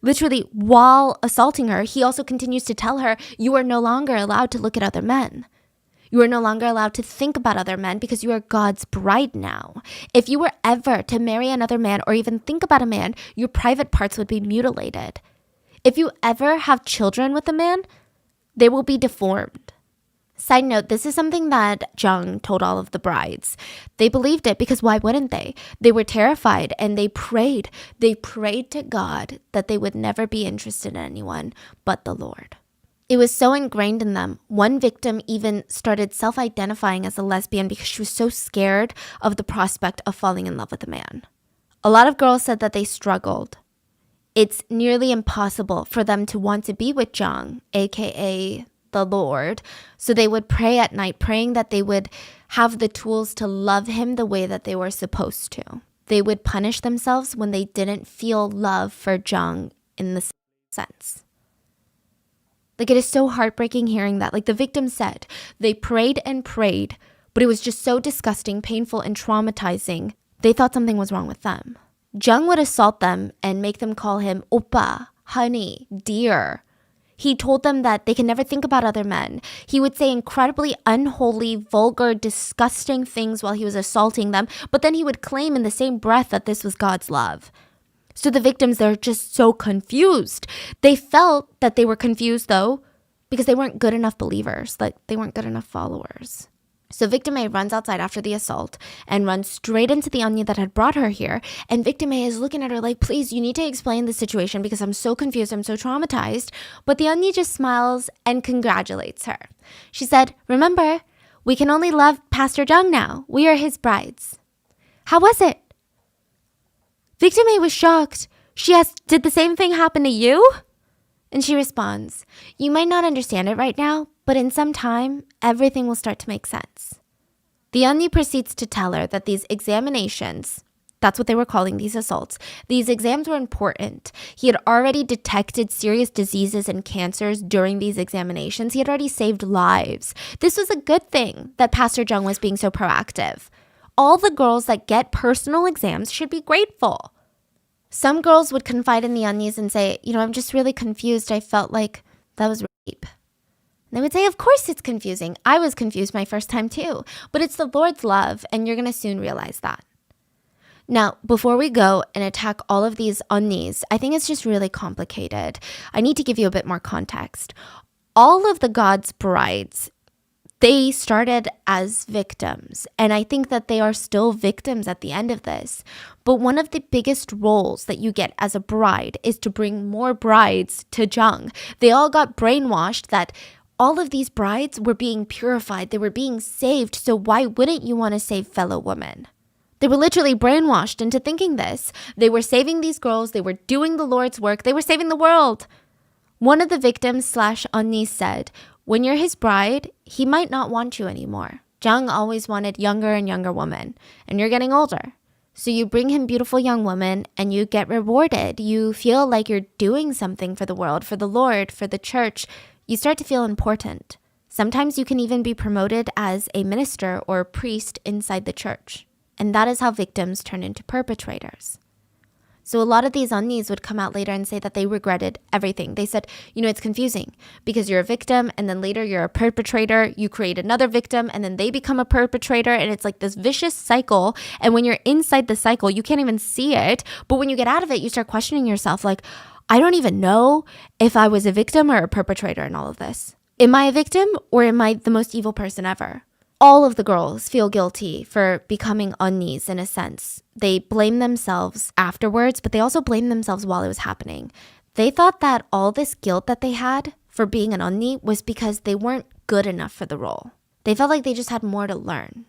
Literally, while assaulting her, he also continues to tell her, you are no longer allowed to look at other men. You are no longer allowed to think about other men because you are God's bride now. If you were ever to marry another man or even think about a man, your private parts would be mutilated. If you ever have children with a man, they will be deformed. Side note, this is something that Jung told all of the brides. They believed it because why wouldn't they? They were terrified and they prayed. They prayed to God that they would never be interested in anyone but the Lord. It was so ingrained in them. One victim even started self-identifying as a lesbian because she was so scared of the prospect of falling in love with a man. A lot of girls said that they struggled. It's nearly impossible for them to want to be with Jung, aka the Lord. So they would pray at night, praying that they would have the tools to love him the way that they were supposed to. They would punish themselves when they didn't feel love for Jung in the sense. Like, it is so heartbreaking hearing that. Like the victim said, they prayed and prayed, but it was just so disgusting, painful, and traumatizing. They thought something was wrong with them. Jung would assault them and make them call him oppa, honey, dear. He told them that they can never think about other men. He would say incredibly unholy, vulgar, disgusting things while he was assaulting them, but then he would claim in the same breath that this was God's love. So the victims, they're just so confused. They felt that they were confused, though, because they weren't good enough believers. Like, they weren't good enough followers. So victim A runs outside after the assault and runs straight into the onion that had brought her here. And victim A is looking at her like, please, you need to explain the situation because I'm so confused. I'm so traumatized. But the onion just smiles and congratulates her. She said, remember, we can only love Pastor Jung now. We are his brides. How was it? Victim A was shocked. She asked, did the same thing happen to you? And she responds, you might not understand it right now, but in some time, everything will start to make sense. The Onni proceeds to tell her that these examinations, that's what they were calling these assaults, these exams were important. He had already detected serious diseases and cancers during these examinations. He had already saved lives. This was a good thing that Pastor Jung was being so proactive. All the girls that get personal exams should be grateful. Some girls would confide in the Onnis and say, I'm just really confused. I felt like that was rape. And they would say, of course it's confusing. I was confused my first time too. But it's the Lord's love, and you're going to soon realize that. Now, before we go and attack all of these Onnis, I think it's just really complicated. I need to give you a bit more context. All of the God's brides, they started as victims, and I think that they are still victims at the end of this. But one of the biggest roles that you get as a bride is to bring more brides to Jung. They all got brainwashed that all of these brides were being purified. They were being saved. So why wouldn't you want to save fellow women? They were literally brainwashed into thinking this. They were saving these girls. They were doing the Lord's work. They were saving the world. One of the victims / Onni said, when you're his bride, he might not want you anymore. Jung always wanted younger and younger women, and you're getting older. So you bring him beautiful young women and you get rewarded. You feel like you're doing something for the world, for the Lord, for the church. You start to feel important. Sometimes you can even be promoted as a minister or a priest inside the church. And that is how victims turn into perpetrators. So a lot of these Onnis would come out later and say that they regretted everything. They said, it's confusing because you're a victim and then later you're a perpetrator. You create another victim and then they become a perpetrator. And it's like this vicious cycle. And when you're inside the cycle, you can't even see it. But when you get out of it, you start questioning yourself like, I don't even know if I was a victim or a perpetrator in all of this. Am I a victim or am I the most evil person ever? All of the girls feel guilty for becoming Onnis in a sense. They blame themselves afterwards, but they also blame themselves while it was happening. They thought that all this guilt that they had for being an Onni was because they weren't good enough for the role. They felt like they just had more to learn.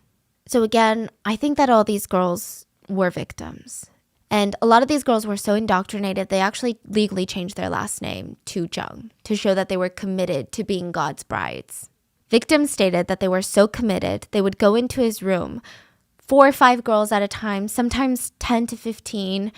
So again, I think that all these girls were victims. And a lot of these girls were so indoctrinated, they actually legally changed their last name to Jung to show that they were committed to being God's brides. Victims stated that they were so committed, they would go into his room, 4 or 5 girls at a time, sometimes 10 to 15,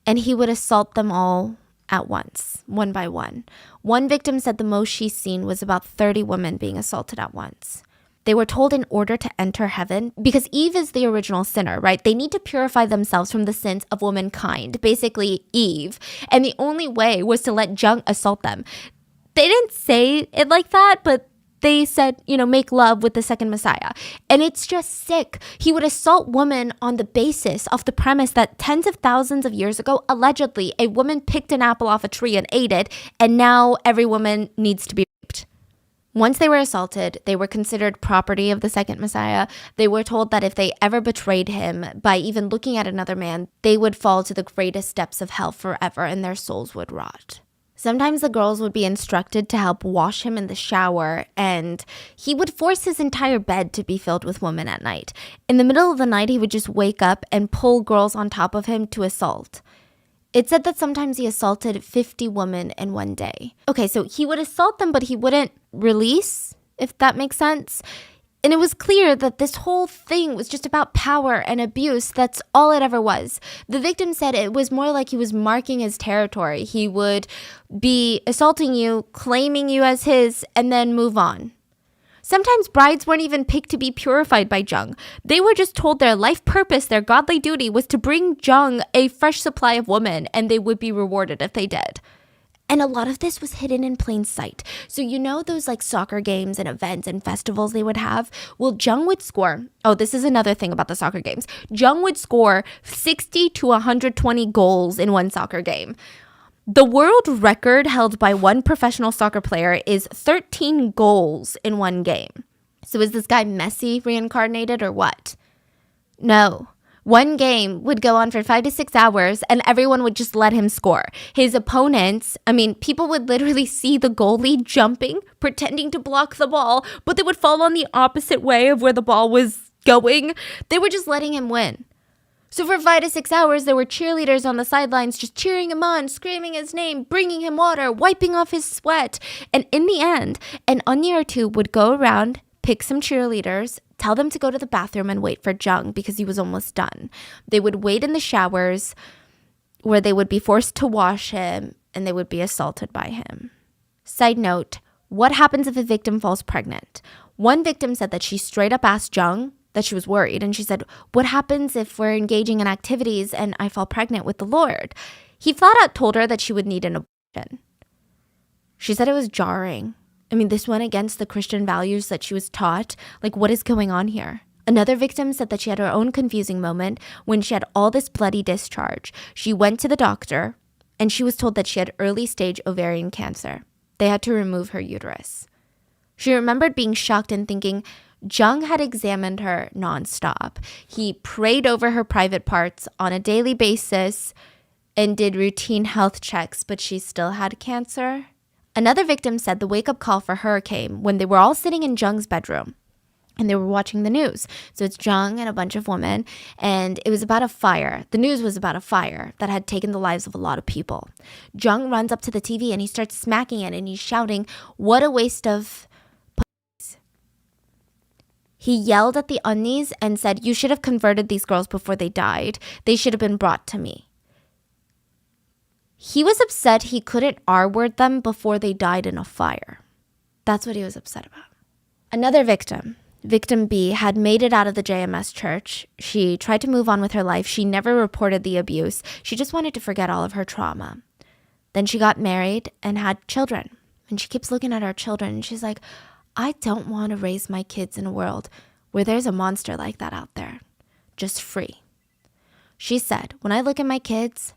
and he would assault them all at once, one by one. One victim said the most she's seen was about 30 women being assaulted at once. They were told in order to enter heaven, because Eve is the original sinner, right? They need to purify themselves from the sins of womankind, basically Eve. And the only way was to let Jung assault them. They didn't say it like that, but they said, make love with the second Messiah. And it's just sick. He would assault women on the basis of the premise that tens of thousands of years ago, allegedly, a woman picked an apple off a tree and ate it, and now every woman needs to be raped. Once they were assaulted, they were considered property of the second Messiah. They were told that if they ever betrayed him by even looking at another man, they would fall to the greatest depths of hell forever and their souls would rot. Sometimes the girls would be instructed to help wash him in the shower, and he would force his entire bed to be filled with women at night. In the middle of the night, he would just wake up and pull girls on top of him to assault. It said that sometimes he assaulted 50 women in one day. Okay, so he would assault them, but he wouldn't release, if that makes sense. And it was clear that this whole thing was just about power and abuse. That's all it ever was. The victim said it was more like he was marking his territory. He would be assaulting you, claiming you as his, and then move on. Sometimes brides weren't even picked to be purified by Jung. They were just told their life purpose, their godly duty was to bring Jung a fresh supply of women, and they would be rewarded if they did. And a lot of this was hidden in plain sight. So those like soccer games and events and festivals they would have? Well, Jung would score. Oh, this is another thing about the soccer games. Jung would score 60 to 120 goals in one soccer game. The world record held by one professional soccer player is 13 goals in one game. So is this guy Messi reincarnated or what? No. One game would go on for 5 to 6 hours and everyone would just let him score. His opponents, people would literally see the goalie jumping, pretending to block the ball, but they would fall on the opposite way of where the ball was going. They were just letting him win. So for 5 to 6 hours, there were cheerleaders on the sidelines just cheering him on, screaming his name, bringing him water, wiping off his sweat. And in the end, an onion or two would go around, pick some cheerleaders, tell them to go to the bathroom and wait for Jung because he was almost done. They would wait in the showers where they would be forced to wash him and they would be assaulted by him. Side note, what happens if a victim falls pregnant? One victim said that she straight up asked Jung that she was worried. And she said, what happens if we're engaging in activities and I fall pregnant with the Lord? He flat out told her that she would need an abortion. She said it was jarring. This went against the Christian values that she was taught. Like, what is going on here? Another victim said that she had her own confusing moment when she had all this bloody discharge. She went to the doctor and she was told that she had early stage ovarian cancer. They had to remove her uterus. She remembered being shocked and thinking, Jung had examined her nonstop. He prayed over her private parts on a daily basis and did routine health checks, but she still had cancer. Another victim said the wake-up call for her came when they were all sitting in Jung's bedroom and they were watching the news. So it's Jung and a bunch of women, and it was about a fire. The news was about a fire that had taken the lives of a lot of people. Jung runs up to the TV and he starts smacking it and he's shouting, "What a waste of..." He yelled at the Unnis and said, "You should have converted these girls before they died. They should have been brought to me." He was upset he couldn't R-word them before they died in a fire. That's what he was upset about. Another victim, Victim B, had made it out of the JMS church. She tried to move on with her life. She never reported the abuse. She just wanted to forget all of her trauma. Then she got married and had children. And she keeps looking at her children and she's like, I don't want to raise my kids in a world where there's a monster like that out there, just free. She said, when I look at my kids,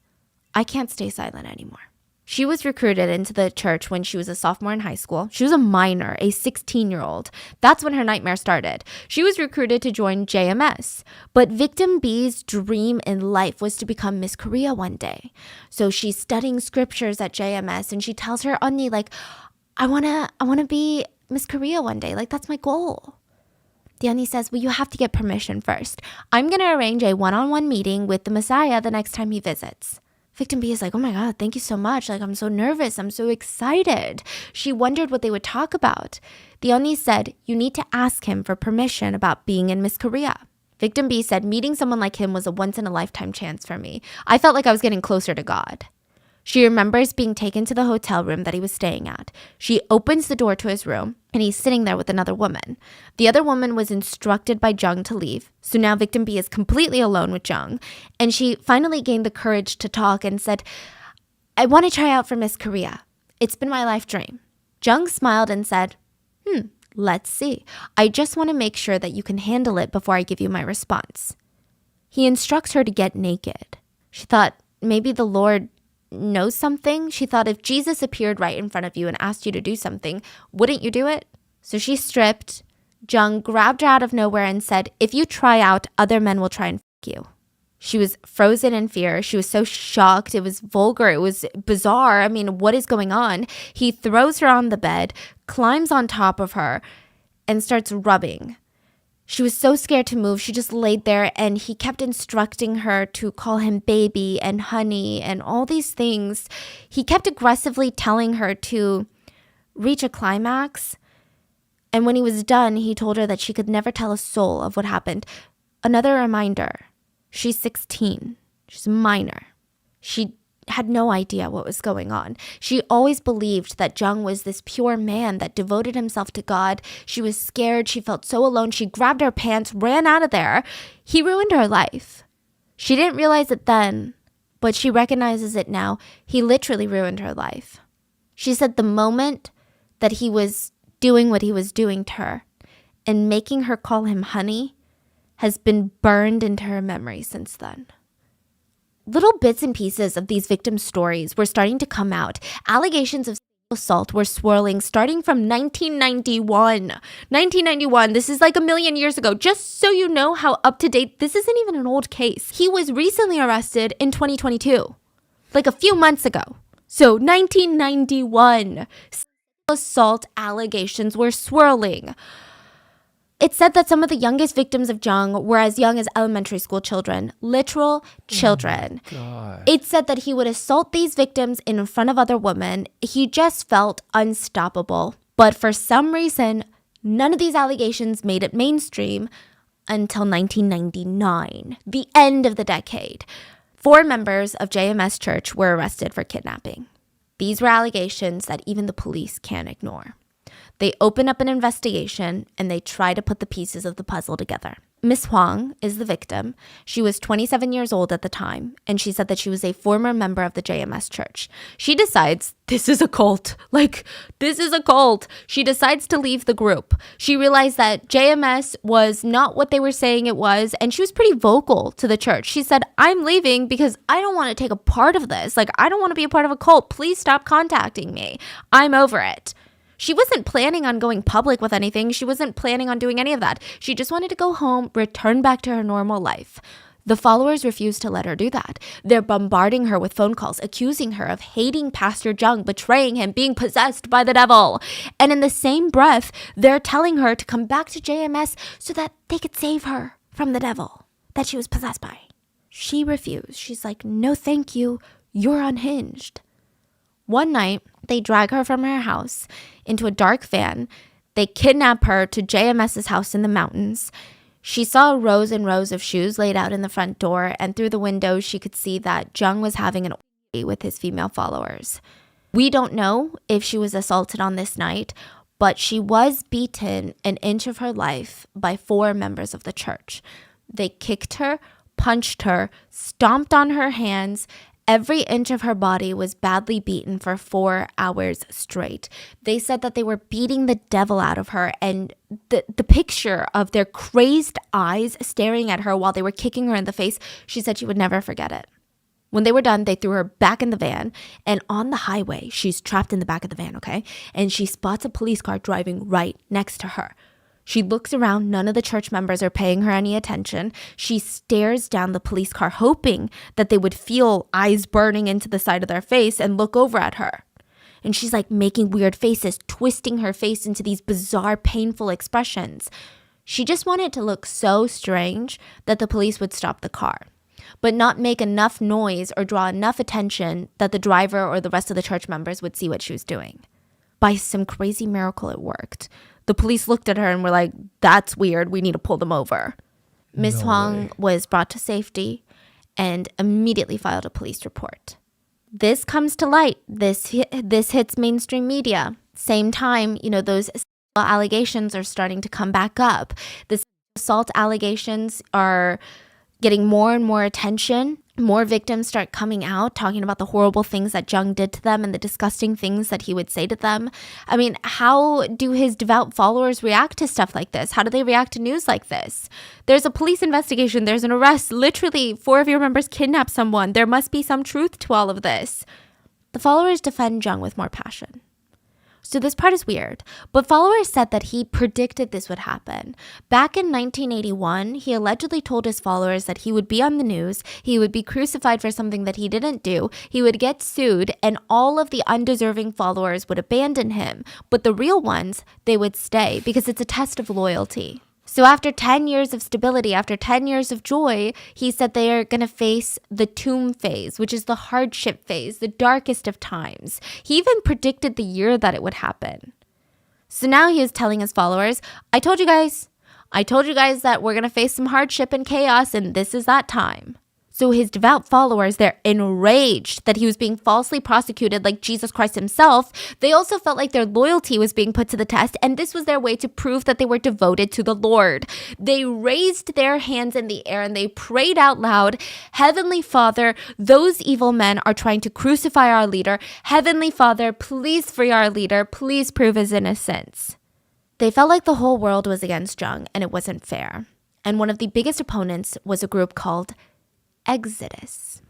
I can't stay silent anymore. She was recruited into the church when she was a sophomore in high school. She was a minor, a 16-year-old. That's when her nightmare started. She was recruited to join JMS. But Victim B's dream in life was to become Miss Korea one day. So she's studying scriptures at JMS and she tells her Unni, like, I wanna be Miss Korea one day. Like, that's my goal. The Unni says, well, you have to get permission first. I'm going to arrange a one-on-one meeting with the Messiah the next time he visits. Victim B is like, oh my God, thank you so much. Like, I'm so nervous. I'm so excited. She wondered what they would talk about. The Oni said, you need to ask him for permission about being in Miss Korea. Victim B said, meeting someone like him was a once-in-a-lifetime chance for me. I felt like I was getting closer to God. She remembers being taken to the hotel room that he was staying at. She opens the door to his room, and he's sitting there with another woman. The other woman was instructed by Jung to leave, so now Victim B is completely alone with Jung. And she finally gained the courage to talk and said, I want to try out for Miss Korea. It's been my life dream. Jung smiled and said, let's see. I just want to make sure that you can handle it before I give you my response. He instructs her to get naked. She thought maybe the Lord knows something. She thought if Jesus appeared right in front of you and asked you to do something, wouldn't you do it? So she stripped. Jung grabbed her out of nowhere and said, if you try out, other men will try and f*** you. She was frozen in fear. She was so shocked. It was vulgar. It was bizarre. I mean, what is going on? He throws her on the bed, climbs on top of her, and starts rubbing. She was so scared to move. She just laid there, and he kept instructing her to call him baby and honey and all these things. He kept aggressively telling her to reach a climax. And when he was done, he told her that she could never tell a soul of what happened. Another reminder, she's 16. She's a minor. She had no idea what was going on. She always believed that Jung was this pure man that devoted himself to God. She was scared. She felt so alone. She grabbed her pants, ran out of there. He ruined her life. She didn't realize it then, but she recognizes it now. He literally ruined her life. She said the moment that he was doing what he was doing to her and making her call him honey has been burned into her memory since then. Little bits and pieces of these victims' stories were starting to come out. Allegations of assault were swirling starting from 1991. 1991, this is like a million years ago. Just so you know how up to date, this isn't even an old case. He was recently arrested in 2022, like a few months ago. So 1991, assault allegations were swirling. It said that some of the youngest victims of Jung were as young as elementary school children, literal children. It said that he would assault these victims in front of other women. He just felt unstoppable. But for some reason, none of these allegations made it mainstream until 1999, the end of the decade. 4 members of JMS Church were arrested for kidnapping. These were allegations that even the police can't ignore. They open up an investigation and they try to put the pieces of the puzzle together. Miss Huang is the victim. She was 27 years old at the time, and she said that she was a former member of the JMS Church. She decides, this is a cult. This is a cult. She decides to leave the group. She realized that JMS was not what they were saying it was, and she was pretty vocal to the church. She said, I'm leaving because I don't want to take a part of this. I don't want to be a part of a cult. Please stop contacting me. I'm over it. She wasn't planning on going public with anything. She wasn't planning on doing any of that. She just wanted to go home, return back to her normal life. The followers refused to let her do that. They're bombarding her with phone calls, accusing her of hating Pastor Jung, betraying him, being possessed by the devil. And in the same breath, they're telling her to come back to JMS so that they could save her from the devil that she was possessed by. She refused. She's like, no, thank you. You're unhinged. One night, they drag her from her house into a dark van. They kidnap her to JMS's house in the mountains. She saw rows and rows of shoes laid out in the front door, and through the window, she could see that Jung was having an orgy with his female followers. We don't know if she was assaulted on this night, but she was beaten an inch of her life by 4 members of the church. They kicked her, punched her, stomped on her hands. Every inch of her body was badly beaten for 4 hours straight. They said that they were beating the devil out of her, and the picture of their crazed eyes staring at her while they were kicking her in the face, she said she would never forget it. When they were done, they threw her back in the van, and on the highway, she's trapped in the back of the van, okay? And she spots a police car driving right next to her. She looks around. None of the church members are paying her any attention. She stares down the police car, hoping that they would feel eyes burning into the side of their face and look over at her. And she's making weird faces, twisting her face into these bizarre, painful expressions. She just wanted to look so strange that the police would stop the car. but not make enough noise or draw enough attention that the driver or the rest of the church members would see what she was doing. By some crazy miracle, it worked. The police looked at her and were like, that's weird. We need to pull them over. Miss Huang was brought to safety and immediately filed a police report. This comes to light. This hits mainstream media. Same time, those allegations are starting to come back up. The assault allegations are getting more and more attention. More victims start coming out, talking about the horrible things that Jung did to them and the disgusting things that he would say to them. I mean, how do his devout followers react to stuff like this? How do they react to news like this? There's a police investigation. There's an arrest. Literally, 4 of your members kidnapped someone. There must be some truth to all of this. The followers defend Jung with more passion. So this part is weird, but followers said that he predicted this would happen. Back in 1981, he allegedly told his followers that he would be on the news, he would be crucified for something that he didn't do, he would get sued, and all of the undeserving followers would abandon him. But the real ones, they would stay because it's a test of loyalty. So after 10 years of stability, after 10 years of joy, he said they are going to face the tomb phase, which is the hardship phase, the darkest of times. He even predicted the year that it would happen. So now he is telling his followers, I told you guys that we're going to face some hardship and chaos, and this is that time. So his devout followers, they're enraged that he was being falsely prosecuted like Jesus Christ himself. They also felt like their loyalty was being put to the test, and this was their way to prove that they were devoted to the Lord. They raised their hands in the air and they prayed out loud, Heavenly Father, those evil men are trying to crucify our leader. Heavenly Father, please free our leader. Please prove his innocence. They felt like the whole world was against Jung, and it wasn't fair. And one of the biggest opponents was a group called Exodus.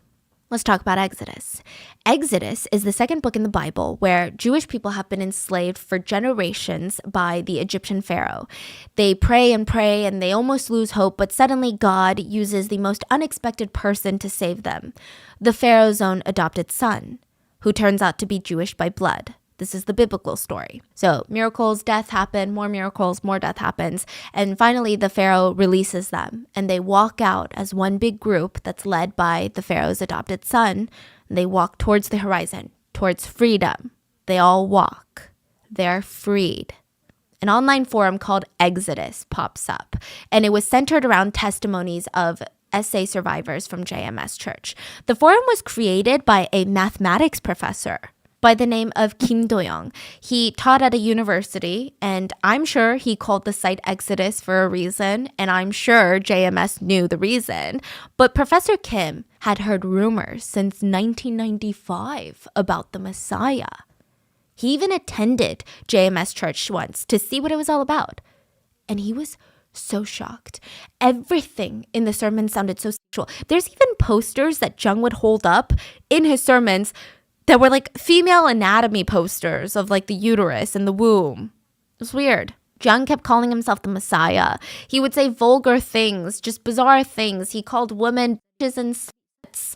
Let's talk about Exodus. Exodus is the second book in the Bible where Jewish people have been enslaved for generations by the Egyptian Pharaoh. They pray and they almost lose hope, but suddenly God uses the most unexpected person to save them, the Pharaoh's own adopted son, who turns out to be Jewish by blood. This is the biblical story. So miracles, death happen, more miracles, more death happens. And finally, the Pharaoh releases them and they walk out as one big group that's led by the Pharaoh's adopted son. And they walk towards the horizon, towards freedom. They all walk. They're freed. An online forum called Exodus pops up, and it was centered around testimonies of SA survivors from JMS Church. The forum was created by a mathematics professor by the name of Kim Do-young. He taught at a university, and I'm sure he called the site Exodus for a reason, and I'm sure JMS knew the reason. But Professor Kim had heard rumors since 1995 about the Messiah. He even attended JMS Church once to see what it was all about. And he was so shocked. Everything in the sermon sounded so sexual. There's even posters that Jung would hold up in his sermons that were like female anatomy posters of like the uterus and the womb. It was weird. Jung kept calling himself the Messiah. He would say vulgar things, just bizarre things. He called women bitches and sluts.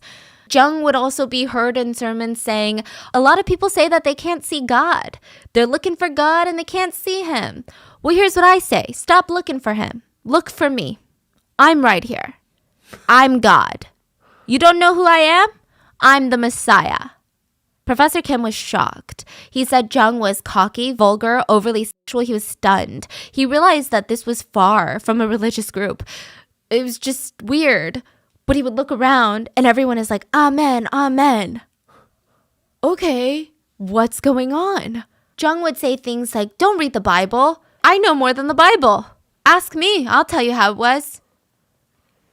Jung would also be heard in sermons saying, a lot of people say that they can't see God. They're looking for God and they can't see him. Well, here's what I say. Stop looking for him. Look for me. I'm right here. I'm God. You don't know who I am? I'm the Messiah. Professor Kim was shocked. He said Jung was cocky, vulgar, overly sexual. He was stunned. He realized that this was far from a religious group. It was just weird. But he would look around and everyone is like, Amen, Amen. Okay, what's going on? Jung would say things like, don't read the Bible. I know more than the Bible. Ask me. I'll tell you how it was.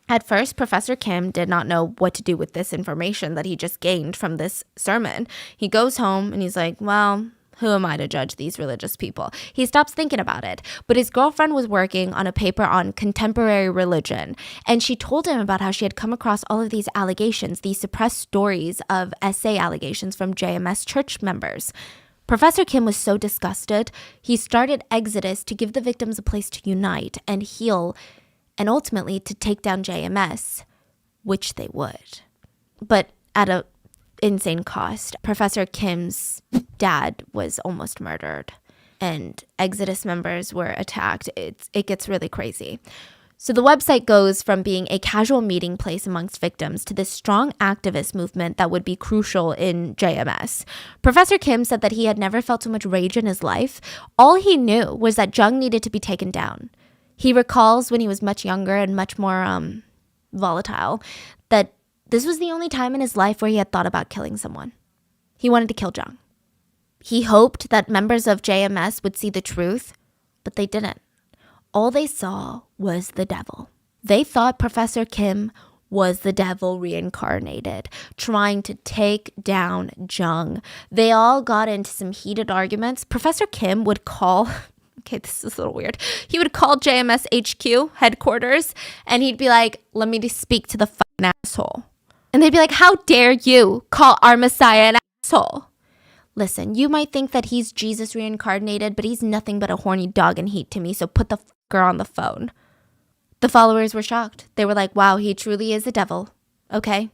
At first, Professor Kim did not know what to do with this information that he just gained from this sermon. He goes home and he's like, well, who am I to judge these religious people? He stops thinking about it. But his girlfriend was working on a paper on contemporary religion, and she told him about how she had come across all of these allegations, these suppressed stories of SA allegations from JMS church members. Professor Kim was so disgusted, he started Exodus to give the victims a place to unite and heal, and ultimately to take down JMS, which they would. But at an insane cost. Professor Kim's dad was almost murdered, and Exodus members were attacked. It gets really crazy. So the website goes from being a casual meeting place amongst victims to this strong activist movement that would be crucial in JMS. Professor Kim said that he had never felt so much rage in his life. All he knew was that Jung needed to be taken down. He recalls when he was much younger and much more volatile that this was the only time in his life where he had thought about killing someone. He wanted to kill Jung. He hoped that members of JMS would see the truth, but they didn't. All they saw was the devil. They thought Professor Kim was the devil reincarnated, trying to take down Jung. They all got into some heated arguments. Professor Kim would call, okay, this is a little weird. He would call JMS HQ headquarters and he'd be like, let me speak to the fucking asshole. And they'd be like, how dare you call our Messiah an asshole? Listen, you might think that he's Jesus reincarnated, but he's nothing but a horny dog in heat to me, so put the fucker on the phone. The followers were shocked. They were like, wow, he truly is the devil. Okay.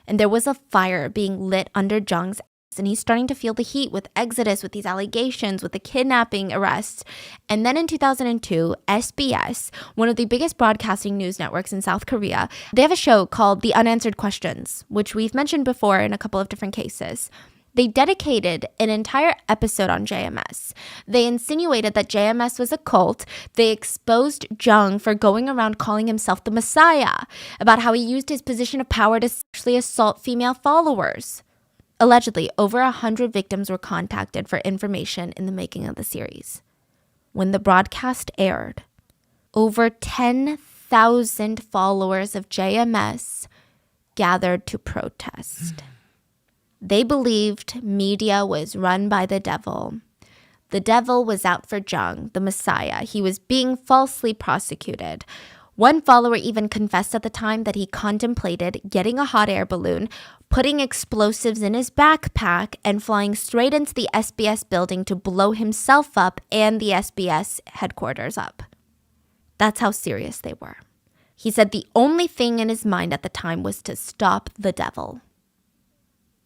And there was a fire being lit under Jung's ass, and he's starting to feel the heat with Exodus, with these allegations, with the kidnapping arrests. And then in 2002, SBS, one of the biggest broadcasting news networks in South Korea, they have a show called The Unanswered Questions, which we've mentioned before in a couple of different cases. They dedicated an entire episode on JMS. They insinuated that JMS was a cult. They exposed Jung for going around calling himself the Messiah, about how he used his position of power to sexually assault female followers. Allegedly, over 100 victims were contacted for information in the making of the series. When the broadcast aired, over 10,000 followers of JMS gathered to protest. They believed media was run by the devil. The devil was out for Jung, the Messiah. He was being falsely prosecuted. One follower even confessed at the time that he contemplated getting a hot air balloon, putting explosives in his backpack, and flying straight into the SBS building to blow himself up and the SBS headquarters up. That's how serious they were. He said the only thing in his mind at the time was to stop the devil.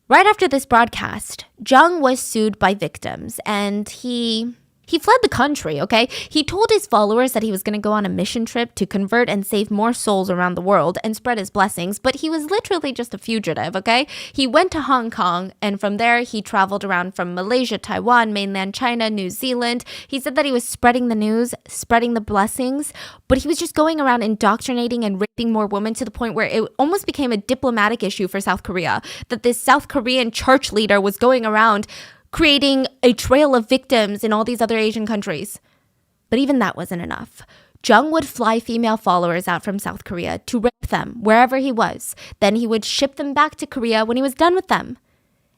Right after this broadcast, Jung was sued by victims and he fled the country, okay? He told his followers that he was going to go on a mission trip to convert and save more souls around the world and spread his blessings, but he was literally just a fugitive, okay? He went to Hong Kong, and from there, he traveled around from Malaysia, Taiwan, mainland China, New Zealand. He said that he was spreading the news, spreading the blessings, but he was just going around indoctrinating and raping more women to the point where it almost became a diplomatic issue for South Korea, that this South Korean church leader was going around creating a trail of victims in all these other Asian countries. But even that wasn't enough. Jung would fly female followers out from South Korea to rape them wherever he was. Then he would ship them back to Korea when he was done with them.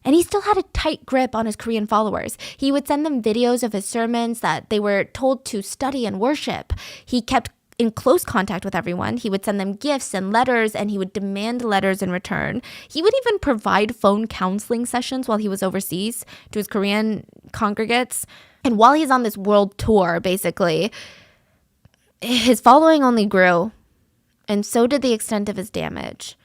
And he still had a tight grip on his Korean followers. He would send them videos of his sermons that they were told to study and worship. He kept in close contact with everyone. He would send them gifts and letters, and he would demand letters in return. He would even provide phone counseling sessions while he was overseas to his Korean congregates. And while he's on this world tour, basically, his following only grew, and so did the extent of his damage.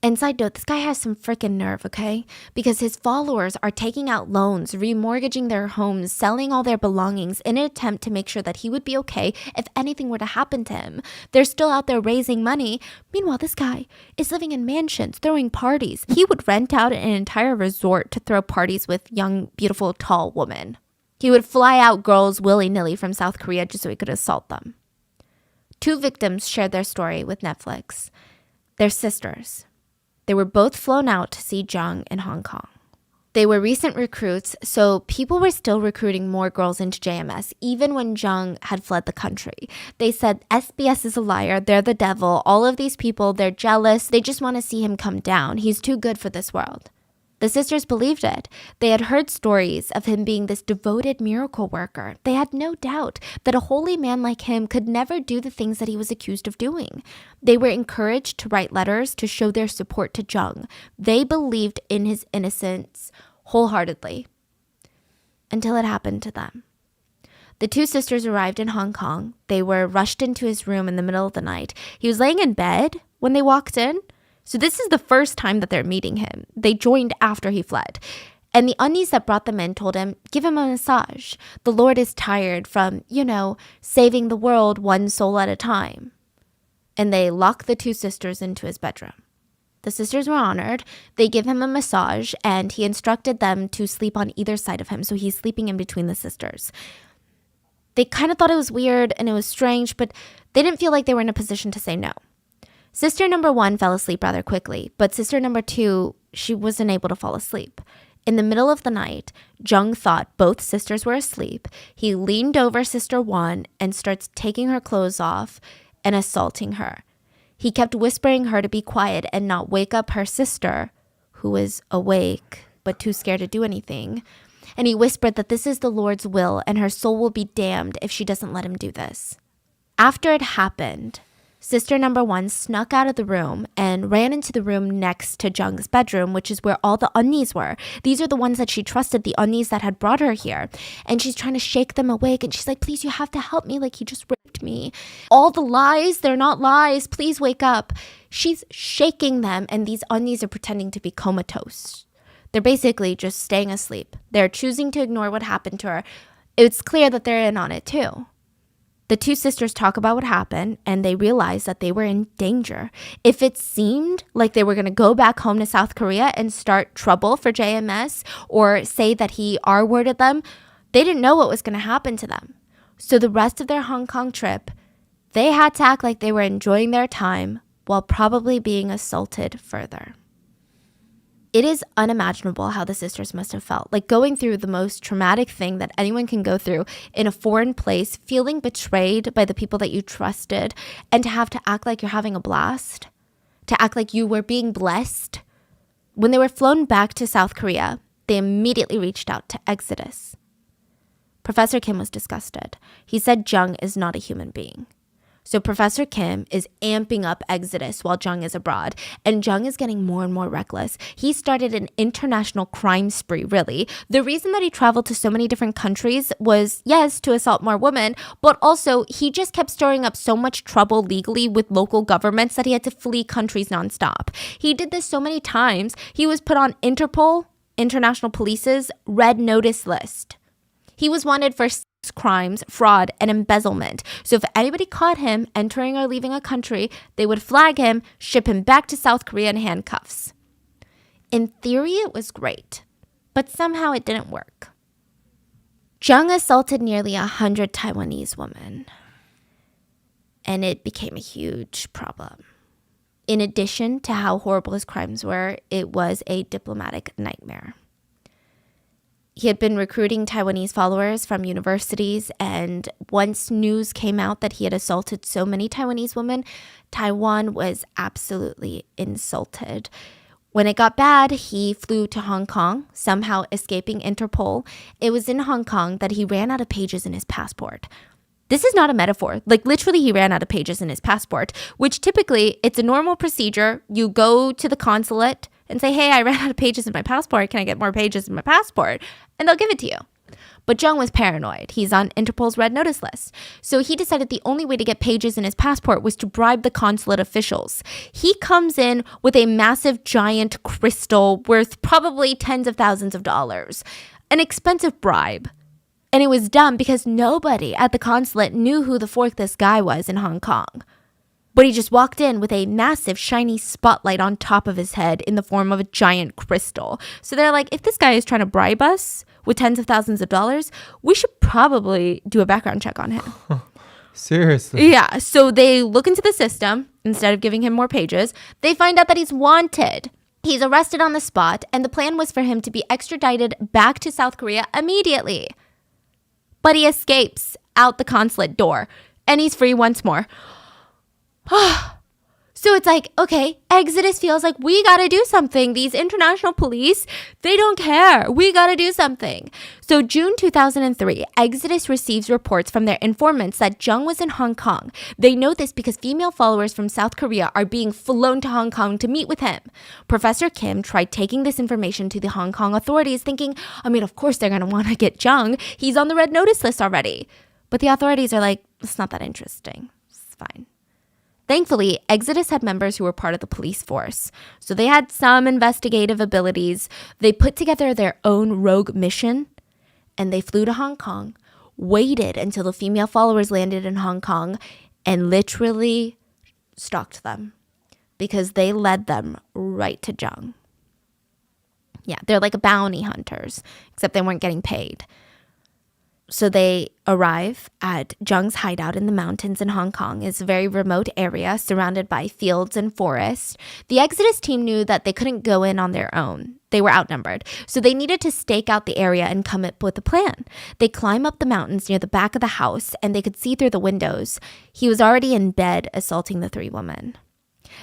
And side note, this guy has some freaking nerve, okay? Because his followers are taking out loans, remortgaging their homes, selling all their belongings in an attempt to make sure that he would be okay if anything were to happen to him. They're still out there raising money. Meanwhile, this guy is living in mansions, throwing parties. He would rent out an entire resort to throw parties with young, beautiful, tall women. He would fly out girls willy-nilly from South Korea just so he could assault them. 2 victims shared their story with Netflix. They're sisters. They were both flown out to see Jung in Hong Kong. They were recent recruits, so people were still recruiting more girls into JMS, even when Jung had fled the country. They said SBS is a liar, they're the devil, all of these people, they're jealous, they just want to see him come down. He's too good for this world. The sisters believed it. They had heard stories of him being this devoted miracle worker. They had no doubt that a holy man like him could never do the things that he was accused of doing. They were encouraged to write letters to show their support to Jung. They believed in his innocence wholeheartedly until it happened to them. The 2 sisters arrived in Hong Kong. They were rushed into his room in the middle of the night. He was laying in bed when they walked in. So this is the first time that they're meeting him. They joined after he fled. And the unis that brought them in told him, give him a massage. The Lord is tired from, saving the world one soul at a time. and they lock the two sisters into his bedroom. The sisters were honored. They give him a massage, and he instructed them to sleep on either side of him, so he's sleeping in between the sisters. They kind of thought it was weird and it was strange, but they didn't feel like they were in a position to say no. Sister number 1 fell asleep rather quickly, but sister number 2, she wasn't able to fall asleep. In the middle of the night, Jung thought both sisters were asleep. He leaned over sister 1 and starts taking her clothes off and assaulting her. He kept whispering her to be quiet and not wake up her sister, who was awake but too scared to do anything. And he whispered that this is the Lord's will and her soul will be damned if she doesn't let him do this. After it happened, sister number 1 snuck out of the room and ran into the room next to Jung's bedroom, which is where all the unnies were. These are the ones that she trusted, the unnies that had brought her here. And she's trying to shake them awake. And she's like, please, you have to help me. Like, he just raped me. All the lies, they're not lies. Please wake up. She's shaking them. And these unnies are pretending to be comatose. They're basically just staying asleep. They're choosing to ignore what happened to her. It's clear that they're in on it too. The two sisters talk about what happened, and they realize that they were in danger. If it seemed like they were going to go back home to South Korea and start trouble for JMS or say that he R-worded them, they didn't know what was going to happen to them. So the rest of their Hong Kong trip, they had to act like they were enjoying their time while probably being assaulted further. It is unimaginable how the sisters must have felt, like going through the most traumatic thing that anyone can go through in a foreign place, feeling betrayed by the people that you trusted, and to have to act like you're having a blast, to act like you were being blessed. When they were flown back to South Korea, they immediately reached out to Exodus. Professor Kim was disgusted. He said Jung is not a human being. So Professor Kim is amping up Exodus while Jung is abroad, and Jung is getting more and more reckless. He started an international crime spree, really. The reason that he traveled to so many different countries was, yes, to assault more women, but also he just kept stirring up so much trouble legally with local governments that he had to flee countries nonstop. He did this so many times, he was put on Interpol, International Police's Red Notice list. He was wanted for crimes, fraud, and embezzlement. So if anybody caught him entering or leaving a country, they would flag him, ship him back to South Korea in handcuffs. In theory, it was great, but somehow it didn't work. Jung assaulted nearly 100 Taiwanese women, and it became a huge problem. In addition to how horrible his crimes were, it was a diplomatic nightmare. He had been recruiting Taiwanese followers from universities, and once news came out that he had assaulted so many Taiwanese women, Taiwan was absolutely insulted. When it got bad, he flew to Hong Kong, somehow escaping Interpol. It was in Hong Kong that he ran out of pages in his passport. This is not a metaphor. Like, literally, he ran out of pages in his passport, which typically, it's a normal procedure. You go to the consulate and say, hey, I ran out of pages in my passport. Can I get more pages in my passport? And they'll give it to you. But Jung was paranoid. He's on Interpol's Red Notice list. So he decided the only way to get pages in his passport was to bribe the consulate officials. He comes in with a massive giant crystal worth probably tens of thousands of dollars. An expensive bribe. And it was dumb because nobody at the consulate knew who the fork this guy was in Hong Kong. But he just walked in with a massive shiny spotlight on top of his head in the form of a giant crystal. So they're like, if this guy is trying to bribe us with tens of thousands of dollars, we should probably do a background check on him. Seriously? Yeah, so they look into the system. Instead of giving him more pages, they find out that he's wanted. He's arrested on the spot, and the plan was for him to be extradited back to South Korea immediately. But he escapes out the consulate door, and he's free once more. So it's like, okay, Exodus feels like we gotta do something. These international police, they don't care. We gotta do something. So June 2003, Exodus receives reports from their informants that Jung was in Hong Kong. They know this because female followers from South Korea are being flown to Hong Kong to meet with him. Professor Kim tried taking this information to the Hong Kong authorities thinking, of course they're gonna wanna get Jung. He's on the Red Notice list already. But the authorities are like, it's not that interesting. It's fine. Thankfully, Exodus had members who were part of the police force, so they had some investigative abilities. They put together their own rogue mission, and they flew to Hong Kong, waited until the female followers landed in Hong Kong, and literally stalked them because they led them right to Jung. Yeah, they're like bounty hunters, except they weren't getting paid. So they arrive at Jung's hideout in the mountains in Hong Kong. It's a very remote area surrounded by fields and forests. The Exodus team knew that they couldn't go in on their own. They were outnumbered. So they needed to stake out the area and come up with a plan. They climb up the mountains near the back of the house and they could see through the windows. He was already in bed assaulting the 3 women.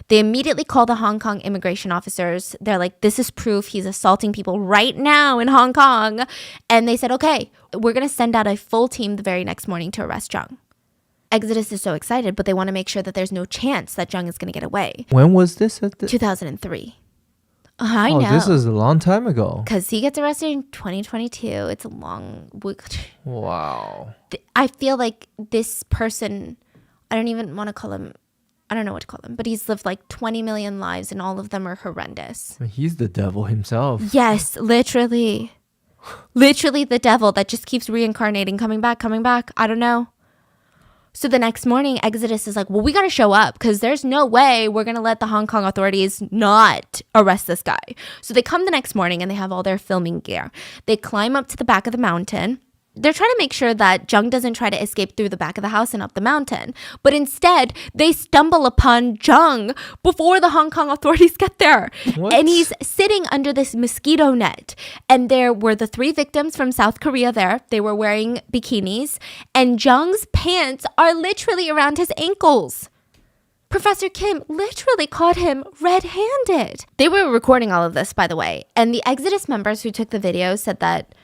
They immediately call the Hong Kong immigration officers. They're like, this is proof he's assaulting people right now in Hong Kong. And they said, okay, we're going to send out a full team the very next morning to arrest Jung. Exodus is so excited, but they want to make sure that there's no chance that Jung is going to get away. When was this? 2003. I know. This is a long time ago. Because he gets arrested in 2022. It's a long... Wow. I feel like this person, I don't even want to call him... I don't know what to call him, but he's lived like 20 million lives and all of them are horrendous. He's the devil himself. Yes, literally. Literally the devil that just keeps reincarnating, coming back. I don't know. So the next morning, Exodus is like, well, we got to show up because there's no way we're going to let the Hong Kong authorities not arrest this guy. So they come the next morning and they have all their filming gear. They climb up to the back of the mountain. They're trying to make sure that Jung doesn't try to escape through the back of the house and up the mountain. But instead, they stumble upon Jung before the Hong Kong authorities get there. What? And he's sitting under this mosquito net. And there were the 3 victims from South Korea there. They were wearing bikinis. And Jung's pants are literally around his ankles. Professor Kim literally caught him red-handed. They were recording all of this, by the way. And the Exodus members who took the video said that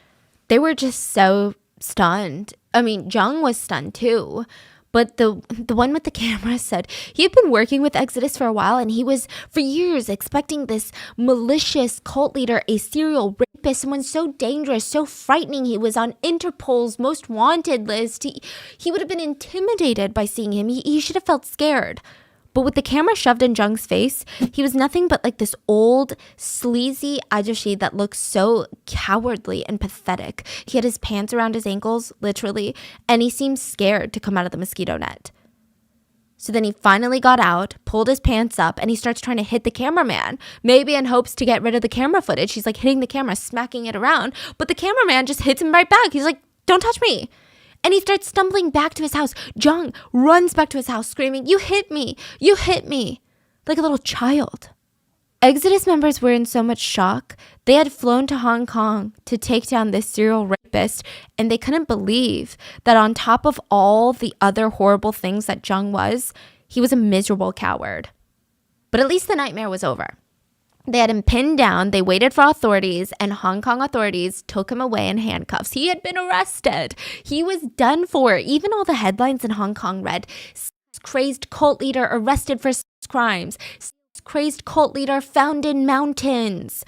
they were just so stunned. I mean, Jung was stunned too. But the one with the camera said he had been working with Exodus for a while and he was for years expecting this malicious cult leader, a serial rapist, someone so dangerous, so frightening. He was on Interpol's most wanted list. He would have been intimidated by seeing him. He should have felt scared. But with the camera shoved in Jung's face, he was nothing but like this old, sleazy ajushi that looked so cowardly and pathetic. He had his pants around his ankles, literally, and he seemed scared to come out of the mosquito net. So then he finally got out, pulled his pants up, and he starts trying to hit the cameraman, maybe in hopes to get rid of the camera footage. He's like hitting the camera, smacking it around, but the cameraman just hits him right back. He's like, don't touch me. And he starts stumbling back to his house. Jung runs back to his house screaming, you hit me, like a little child. Exodus members were in so much shock. They had flown to Hong Kong to take down this serial rapist, and they couldn't believe that on top of all the other horrible things that Jung was, he was a miserable coward. But at least the nightmare was over. They had him pinned down, they waited for authorities, and Hong Kong authorities took him away in handcuffs. He had been arrested. He was done for. Even all the headlines in Hong Kong read, crazed cult leader arrested for crimes. Crazed cult leader found in mountains.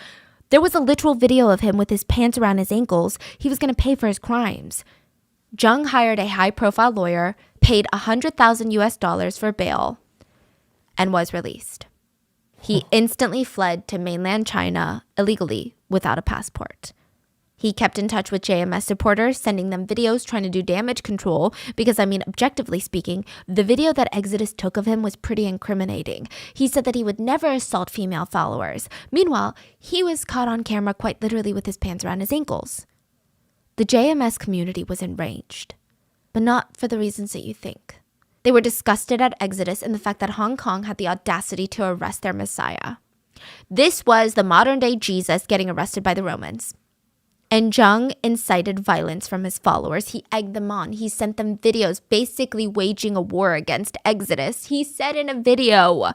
There was a literal video of him with his pants around his ankles. He was going to pay for his crimes. Jung hired a high-profile lawyer, paid $100,000 for bail, and was released. He instantly fled to mainland China illegally without a passport. He kept in touch with JMS supporters, sending them videos trying to do damage control because, I mean, objectively speaking, the video that Exodus took of him was pretty incriminating. He said that he would never assault female followers. Meanwhile, he was caught on camera quite literally with his pants around his ankles. The JMS community was enraged, but not for the reasons that you think. They were disgusted at Exodus and the fact that Hong Kong had the audacity to arrest their Messiah. This was the modern-day Jesus getting arrested by the Romans. And Jung incited violence from his followers. He egged them on. He sent them videos basically waging a war against Exodus. He said in a video,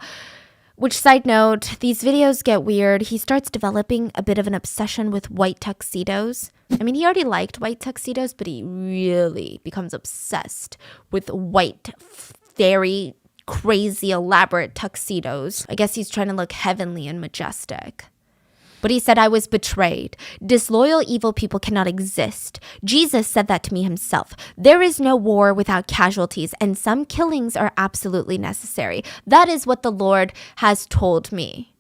which, side note, these videos get weird. He starts developing a bit of an obsession with white tuxedos. I mean, he already liked white tuxedos, but he really becomes obsessed with white, very crazy, elaborate tuxedos. I guess he's trying to look heavenly and majestic. But he said, I was betrayed. Disloyal, evil people cannot exist. Jesus said that to me himself. There is no war without casualties, and some killings are absolutely necessary. That is what the Lord has told me.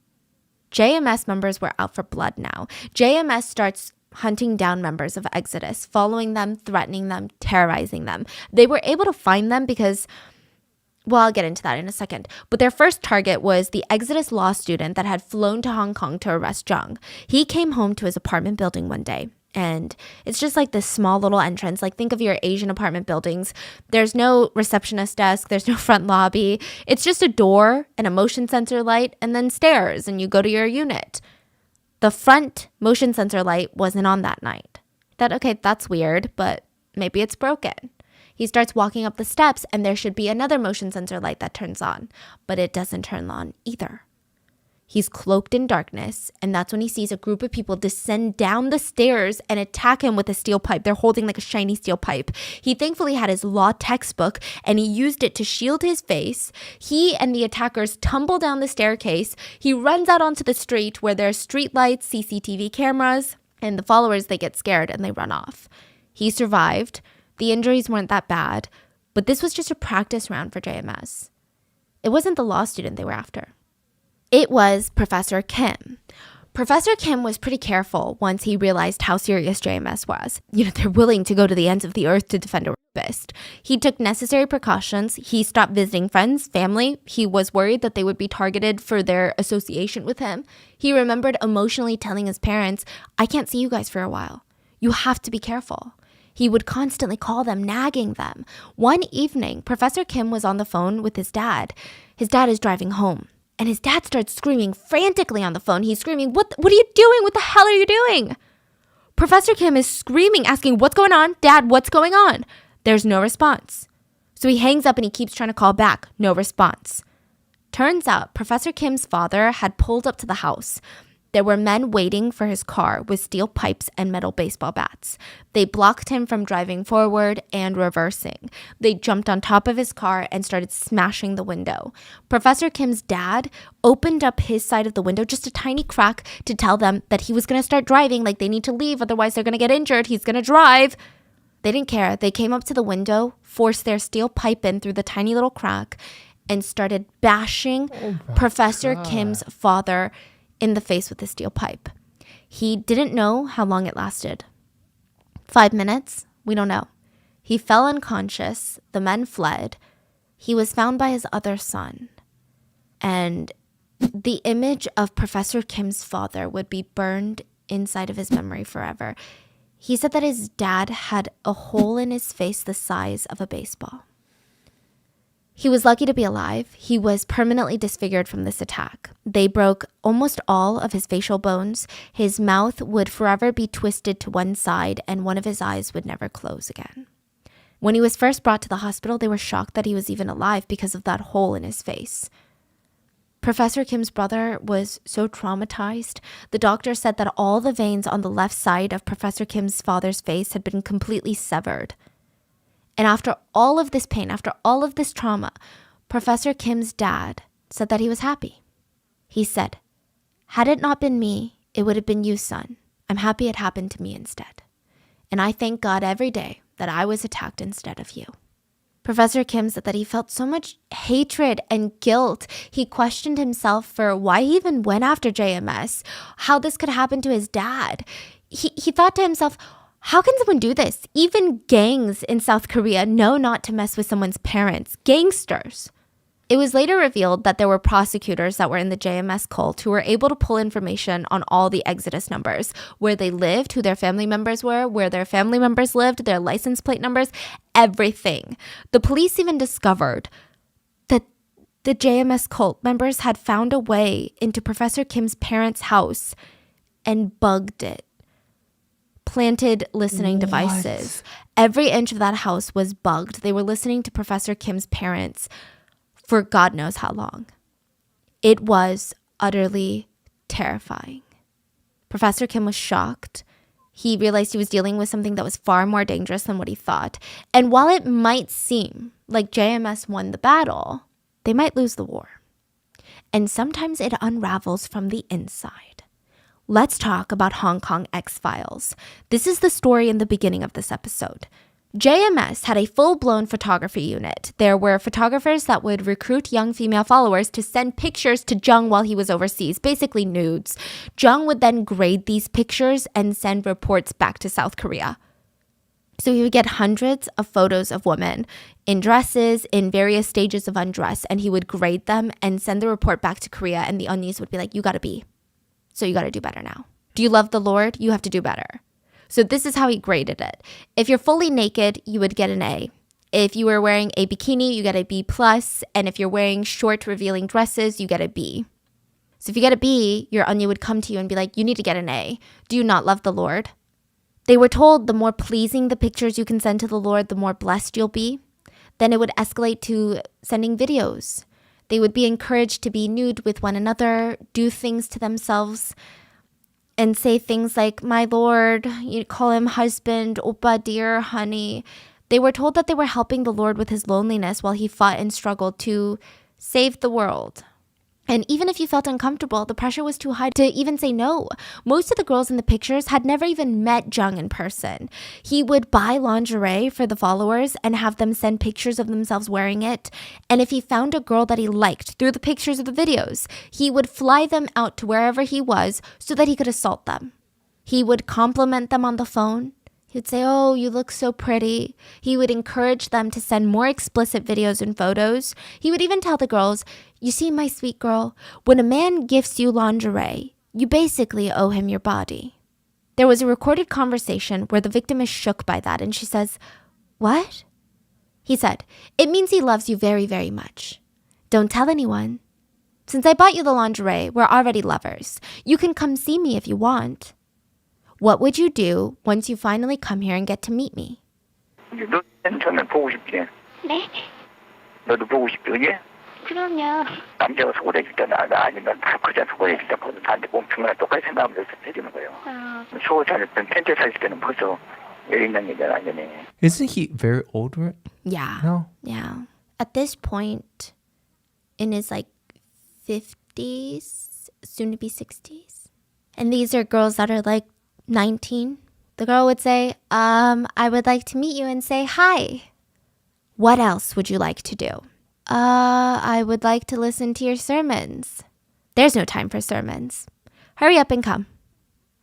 JMS members were out for blood now. JMS starts hunting down members of Exodus, following them, threatening them, terrorizing them. They were able to find them because Well, I'll get into that in a second. But their first target was the Exodus law student that had flown to Hong Kong to arrest Jung. He came home to his apartment building one day. And it's just like this small little entrance. Like, think of your Asian apartment buildings. There's no receptionist desk. There's no front lobby. It's just a door and a motion sensor light and then stairs, and you go to your unit. The front motion sensor light wasn't on that night. Okay, that's weird, but maybe it's broken. He starts walking up the steps, and there should be another motion sensor light that turns on, but it doesn't turn on either. He's cloaked in darkness, and that's when he sees a group of people descend down the stairs and attack him with a steel pipe. They're holding like a shiny steel pipe. He thankfully had his law textbook, and he used it to shield his face. He and the attackers tumble down the staircase. He runs out onto the street where there's street lights, CCTV cameras, and the followers, they get scared and they run off. He survived. The injuries weren't that bad, but this was just a practice round for JMS. It wasn't the law student they were after. It was Professor Kim. Professor Kim was pretty careful once he realized how serious JMS was. They're willing to go to the ends of the earth to defend a rapist. He took necessary precautions. He stopped visiting friends, family. He was worried that they would be targeted for their association with him. He remembered emotionally telling his parents, "I can't see you guys for a while. You have to be careful." He would constantly call them, nagging them. One evening, Professor Kim was on the phone with his dad. His dad is driving home, and his dad starts screaming frantically on the phone. He's screaming, What are you doing? What the hell are you doing?" Professor Kim is screaming, asking, "What's going on? Dad, what's going on?" There's no response. So he hangs up and he keeps trying to call back. No response. Turns out Professor Kim's father had pulled up to the house. There were men waiting for his car with steel pipes and metal baseball bats. They blocked him from driving forward and reversing. They jumped on top of his car and started smashing the window. Professor Kim's dad opened up his side of the window, just a tiny crack, to tell them that he was going to start driving, like they need to leave, otherwise they're going to get injured. He's going to drive. They didn't care. They came up to the window, forced their steel pipe in through the tiny little crack, and started bashing Professor Kim's father in the face with a steel pipe. He didn't know how long it lasted. 5 minutes? We don't know. He fell unconscious. The men fled. He was found by his other son. And the image of Professor Kim's father would be burned inside of his memory forever. He said that his dad had a hole in his face the size of a baseball. He was lucky to be alive. He was permanently disfigured from this attack. They broke almost all of his facial bones. His mouth would forever be twisted to one side, and one of his eyes would never close again. When he was first brought to the hospital, they were shocked that he was even alive because of that hole in his face. Professor Kim's brother was so traumatized. The doctor said that all the veins on the left side of Professor Kim's father's face had been completely severed. And after all of this pain, after all of this trauma, Professor Kim's dad said that he was happy. He said, "Had it not been me, it would have been you, son. I'm happy it happened to me instead. And I thank God every day that I was attacked instead of you." Professor Kim said that he felt so much hatred and guilt. He questioned himself for why he even went after JMS, how this could happen to his dad. He thought to himself, how can someone do this? Even gangs in South Korea know not to mess with someone's parents. Gangsters. It was later revealed that there were prosecutors that were in the JMS cult who were able to pull information on all the Exodus numbers, where they lived, who their family members were, where their family members lived, their license plate numbers, everything. The police even discovered that the JMS cult members had found a way into Professor Kim's parents' house and bugged it. Planted listening devices. Every inch of that house was bugged. They were listening to Professor Kim's parents for God knows how long. It was utterly terrifying. Professor Kim was shocked. He realized he was dealing with something that was far more dangerous than what he thought. And while it might seem like JMS won the battle, they might lose the war. And sometimes it unravels from the inside. Let's talk about Hong Kong X-Files. This is the story in the beginning of this episode. JMS had a full-blown photography unit. There were photographers that would recruit young female followers to send pictures to Jung while he was overseas, basically nudes. Jung would then grade these pictures and send reports back to South Korea. So he would get hundreds of photos of women in dresses, in various stages of undress, and he would grade them and send the report back to Korea, and the Onnis would be like, you gotta be. So you gotta do better now. Do you love the Lord? You have to do better. So this is how he graded it. If you're fully naked, you would get an A. If you were wearing a bikini, you get a B+, and if you're wearing short revealing dresses, you get a B. So if you get a B, your Anya would come to you and be like, you need to get an A. Do you not love the Lord? They were told the more pleasing the pictures you can send to the Lord, the more blessed you'll be. Then it would escalate to sending videos. They would be encouraged to be nude with one another, do things to themselves, and say things like, my Lord, you call him husband, oppa, dear, honey. They were told that they were helping the Lord with his loneliness while he fought and struggled to save the world. And even if you felt uncomfortable, the pressure was too high to even say no. Most of the girls in the pictures had never even met Jung in person. He would buy lingerie for the followers and have them send pictures of themselves wearing it. And if he found a girl that he liked through the pictures of the videos, he would fly them out to wherever he was so that he could assault them. He would compliment them on the phone. He would say, oh, you look so pretty. He would encourage them to send more explicit videos and photos. He would even tell the girls, you see, my sweet girl, when a man gifts you lingerie, you basically owe him your body. There was a recorded conversation where the victim is shook by that, and she says, what? He said, it means he loves you very, very much. Don't tell anyone. Since I bought you the lingerie, we're already lovers. You can come see me if you want. What would you do once you finally come here and get to meet me? 너는 저는 보고 싶지? 네? 너도 보고 싶지, 그지? 그럼요. 남자가 소홀해질 때나 아니면 여자 소홀해질 때 보면 다한테 공평하게 똑같이 생각하면서 해주는 거예요. 소홀 차릴 땐 텐트 사실 때는 벌써 여유 있는 여자는 아니네. Isn't he very old right Yeah. now? Yeah. At this point, in his like 50s, soon to be 60s. And these are girls that are like 19. The girl would say, I would like to meet you and say hi. What else would you like to do? I would like to listen to your sermons. There's no time for sermons. Hurry up and come.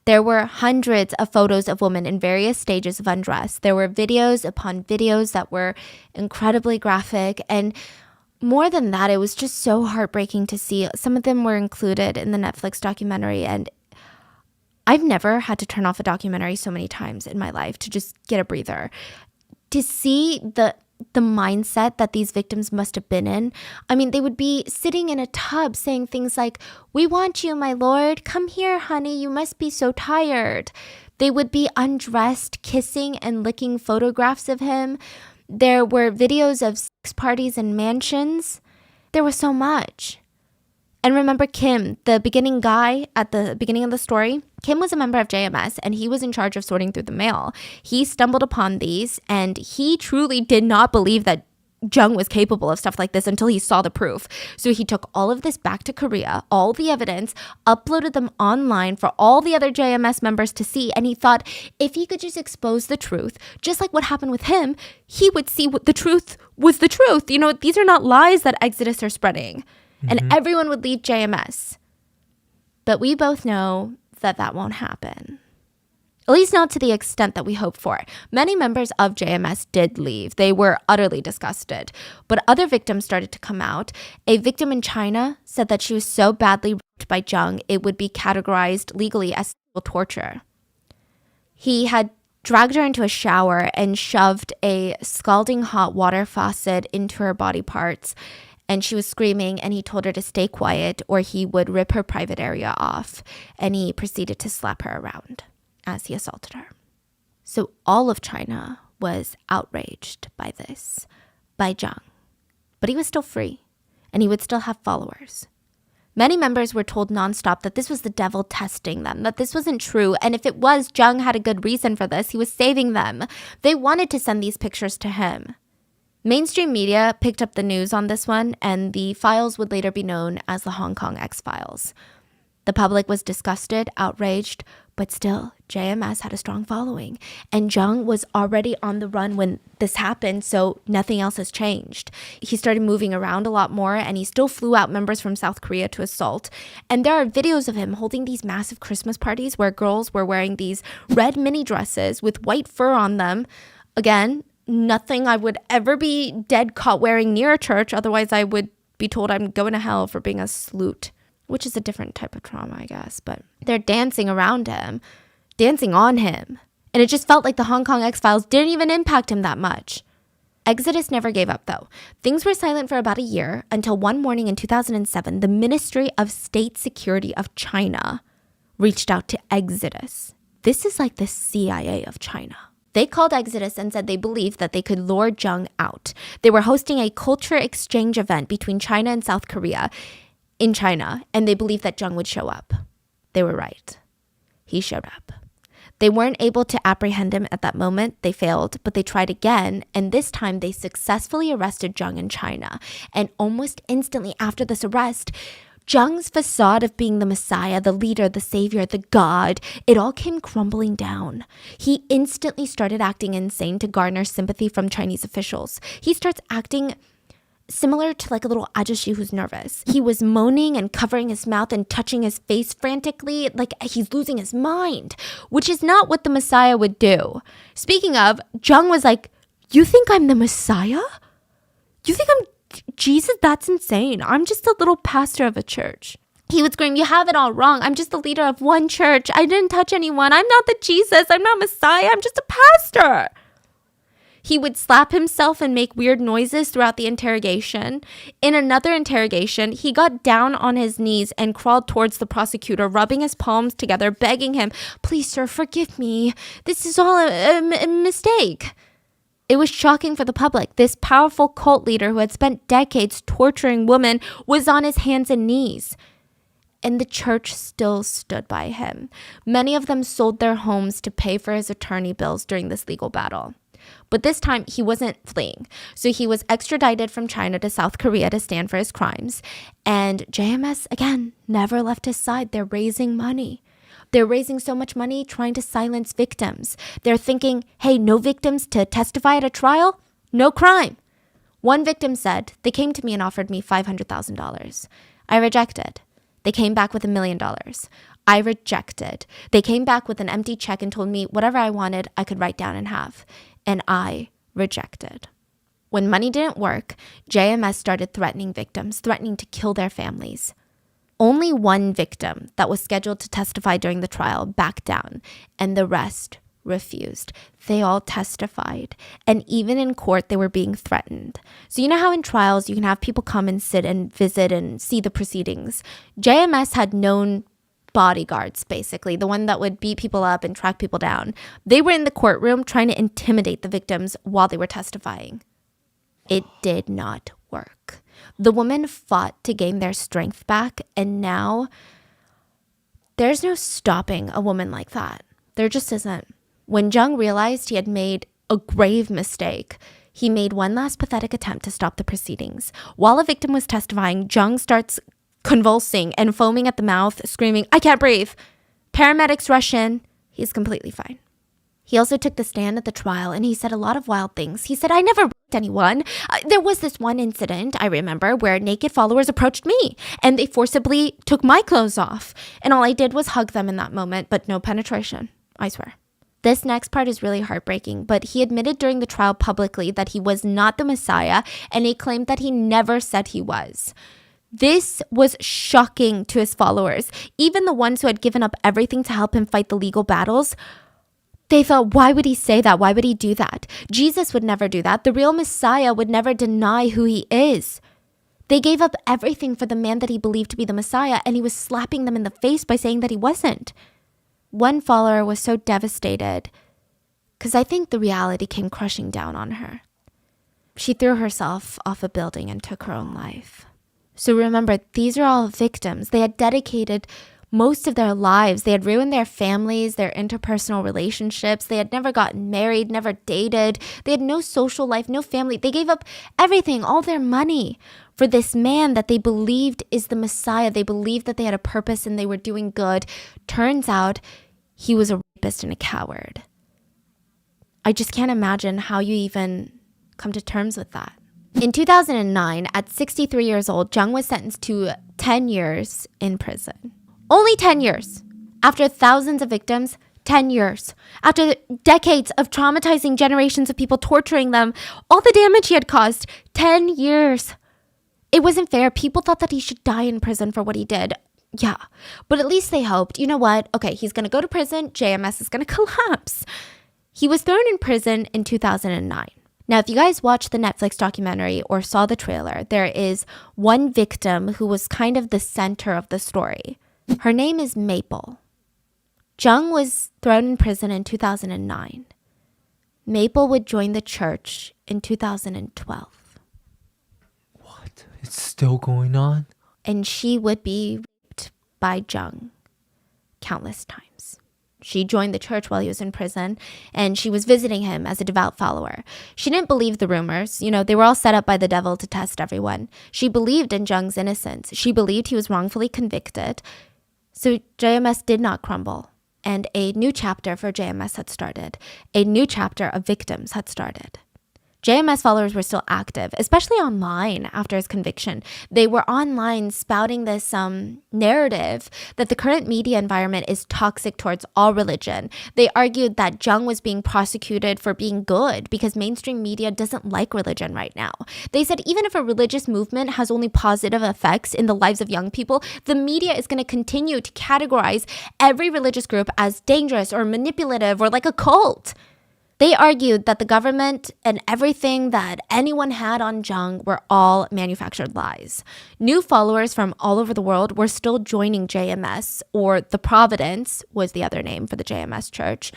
There were hundreds of photos of women in various stages of undress. There were videos upon videos that were incredibly graphic. And more than that, it was just so heartbreaking to see. Some of them were included in the Netflix documentary. And I've never had to turn off a documentary so many times in my life to just get a breather. To see the mindset that these victims must have been in. I mean, they would be sitting in a tub saying things like, we want you, my Lord. Come here, honey. You must be so tired. They would be undressed, kissing and licking photographs of him. There were videos of sex parties and mansions. There was so much. And remember Kim, the beginning guy at the beginning of the story? Kim was a member of JMS and he was in charge of sorting through the mail. He stumbled upon these and he truly did not believe that Jung was capable of stuff like this until he saw the proof. So he took all of this back to Korea, all the evidence, uploaded them online for all the other JMS members to see. And he thought if he could just expose the truth, just like what happened with him, he would see what the truth was the truth. You know, these are not lies that Exodus are spreading. And everyone would leave JMS. But we both know that that won't happen. At least not to the extent that we hope for. Many members of JMS did leave. They were utterly disgusted. But other victims started to come out. A victim in China said that she was so badly raped by Jung, it would be categorized legally as sexual torture. He had dragged her into a shower and shoved a scalding hot water faucet into her body parts. And she was screaming, and he told her to stay quiet or he would rip her private area off. And he proceeded to slap her around as he assaulted her. So all of China was outraged by this, by Jung. But he was still free, and he would still have followers. Many members were told nonstop that this was the devil testing them, that this wasn't true. And if it was, Jung had a good reason for this. He was saving them. They wanted to send these pictures to him. Mainstream media picked up the news on this one, and the files would later be known as the Hong Kong X-Files. The public was disgusted, outraged, but still, JMS had a strong following. And Jung was already on the run when this happened, so nothing else has changed. He started moving around a lot more, and he still flew out members from South Korea to assault. And there are videos of him holding these massive Christmas parties where girls were wearing these red mini dresses with white fur on them, Again, nothing I would ever be dead caught wearing near a church. Otherwise, I would be told I'm going to hell for being a sloot, which is a different type of trauma, I guess. But they're dancing around him, dancing on him. And it just felt like the Hong Kong X-Files didn't even impact him that much. Exodus never gave up, though. Things were silent for about a year until one morning in 2007, the Ministry of State Security of China reached out to Exodus. This is like the CIA of China. They called Exodus and said they believed that they could lure Jung out. They were hosting a culture exchange event between China and South Korea in China, and they believed that Jung would show up. They were right. He showed up. They weren't able to apprehend him at that moment. They failed, but they tried again, and this time they successfully arrested Jung in China. And almost instantly after this arrest, Jung's facade of being the Messiah, the leader, the savior, the God, it all came crumbling down. He instantly started acting insane to garner sympathy from Chinese officials. He starts acting similar to like a little ajashi who's nervous. He was moaning and covering his mouth and touching his face frantically, like he's losing his mind, which is not what the Messiah would do. Speaking of, Jung was like, "You think I'm the Messiah? You think I'm Jesus? That's insane. I'm just a little pastor of a church." He would scream, "You have it all wrong. I'm just the leader of one church. I didn't touch anyone. I'm not the Jesus. I'm not Messiah. I'm just a pastor." He would slap himself and make weird noises throughout the interrogation. In another interrogation, he got down on his knees and crawled towards the prosecutor, rubbing his palms together, begging him, "Please, sir, forgive me. This is all a mistake." It was shocking for the public. This powerful cult leader who had spent decades torturing women was on his hands and knees. And the church still stood by him. Many of them sold their homes to pay for his attorney bills during this legal battle. But this time, he wasn't fleeing. So he was extradited from China to South Korea to stand for his crimes. And JMS, again, never left his side. They're raising money. They're raising so much money trying to silence victims. They're thinking, hey, no victims to testify at a trial? No crime. One victim said, "They came to me and offered me $500,000. I rejected. They came back with $1 million. I rejected. They came back with an empty check and told me whatever I wanted, I could write down and have. And I rejected." When money didn't work, JMS started threatening victims, threatening to kill their families. Only one victim that was scheduled to testify during the trial backed down, and the rest refused. They all testified, and even in court, they were being threatened. So you know how in trials, you can have people come and sit and visit and see the proceedings? JMS had known bodyguards, basically, the one that would beat people up and track people down. They were in the courtroom trying to intimidate the victims while they were testifying. It did not work. The women fought to gain their strength back, and now there's no stopping a woman like that. There just isn't. When Jung realized he had made a grave mistake, he made one last pathetic attempt to stop the proceedings. While a victim was testifying, Jung starts convulsing and foaming at the mouth, screaming, "I can't breathe." Paramedics rush in. He's completely fine. He also took the stand at the trial, and he said a lot of wild things. He said, "I never raped anyone. There was this one incident, I remember, where naked followers approached me, and they forcibly took my clothes off. And all I did was hug them in that moment, but no penetration. I swear." This next part is really heartbreaking, but he admitted during the trial publicly that he was not the Messiah, and he claimed that he never said he was. This was shocking to his followers. Even the ones who had given up everything to help him fight the legal battles, they thought, why would he say that? Why would he do that? Jesus would never do that. The real Messiah would never deny who he is. They gave up everything for the man that he believed to be the Messiah, and he was slapping them in the face by saying that he wasn't. One follower was so devastated because I think the reality came crushing down on her. She threw herself off a building and took her own life. So remember, these are all victims. They had dedicated most of their lives. They had ruined their families, their interpersonal relationships. They had never gotten married, never dated. They had no social life, no family. They gave up everything, all their money, for this man that they believed is the Messiah. They believed that they had a purpose and they were doing good. Turns out he was a rapist and a coward. I just can't imagine how you even come to terms with that. In 2009, at 63 years old, Jung was sentenced to 10 years in prison. Only 10 years. After thousands of victims, 10 years. After decades of traumatizing generations of people, torturing them, all the damage he had caused, 10 years. It wasn't fair. People thought that he should die in prison for what he did. Yeah, but at least they hoped, you know what? Okay, he's going to go to prison. JMS is going to collapse. He was thrown in prison in 2009. Now, if you guys watched the Netflix documentary or saw the trailer, there is one victim who was kind of the center of the story. Her name is Maple. Jung was thrown in prison in 2009. Maple would join the church in 2012. What? It's still going on? And she would be raped by Jung countless times. She joined the church while he was in prison, and she was visiting him as a devout follower. She didn't believe the rumors. You know, they were all set up by the devil to test everyone. She believed in Jung's innocence. She believed he was wrongfully convicted. So JMS did not crumble, and a new chapter for JMS had started. A new chapter of victims had started. JMS followers were still active, especially online after his conviction. They were online spouting this narrative that the current media environment is toxic towards all religion. They argued that Jung was being prosecuted for being good because mainstream media doesn't like religion right now. They said even if a religious movement has only positive effects in the lives of young people, the media is going to continue to categorize every religious group as dangerous or manipulative or like a cult. They argued that the government and everything that anyone had on Jung were all manufactured lies. New followers from all over the world were still joining JMS, or the Providence was the other name for the JMS church.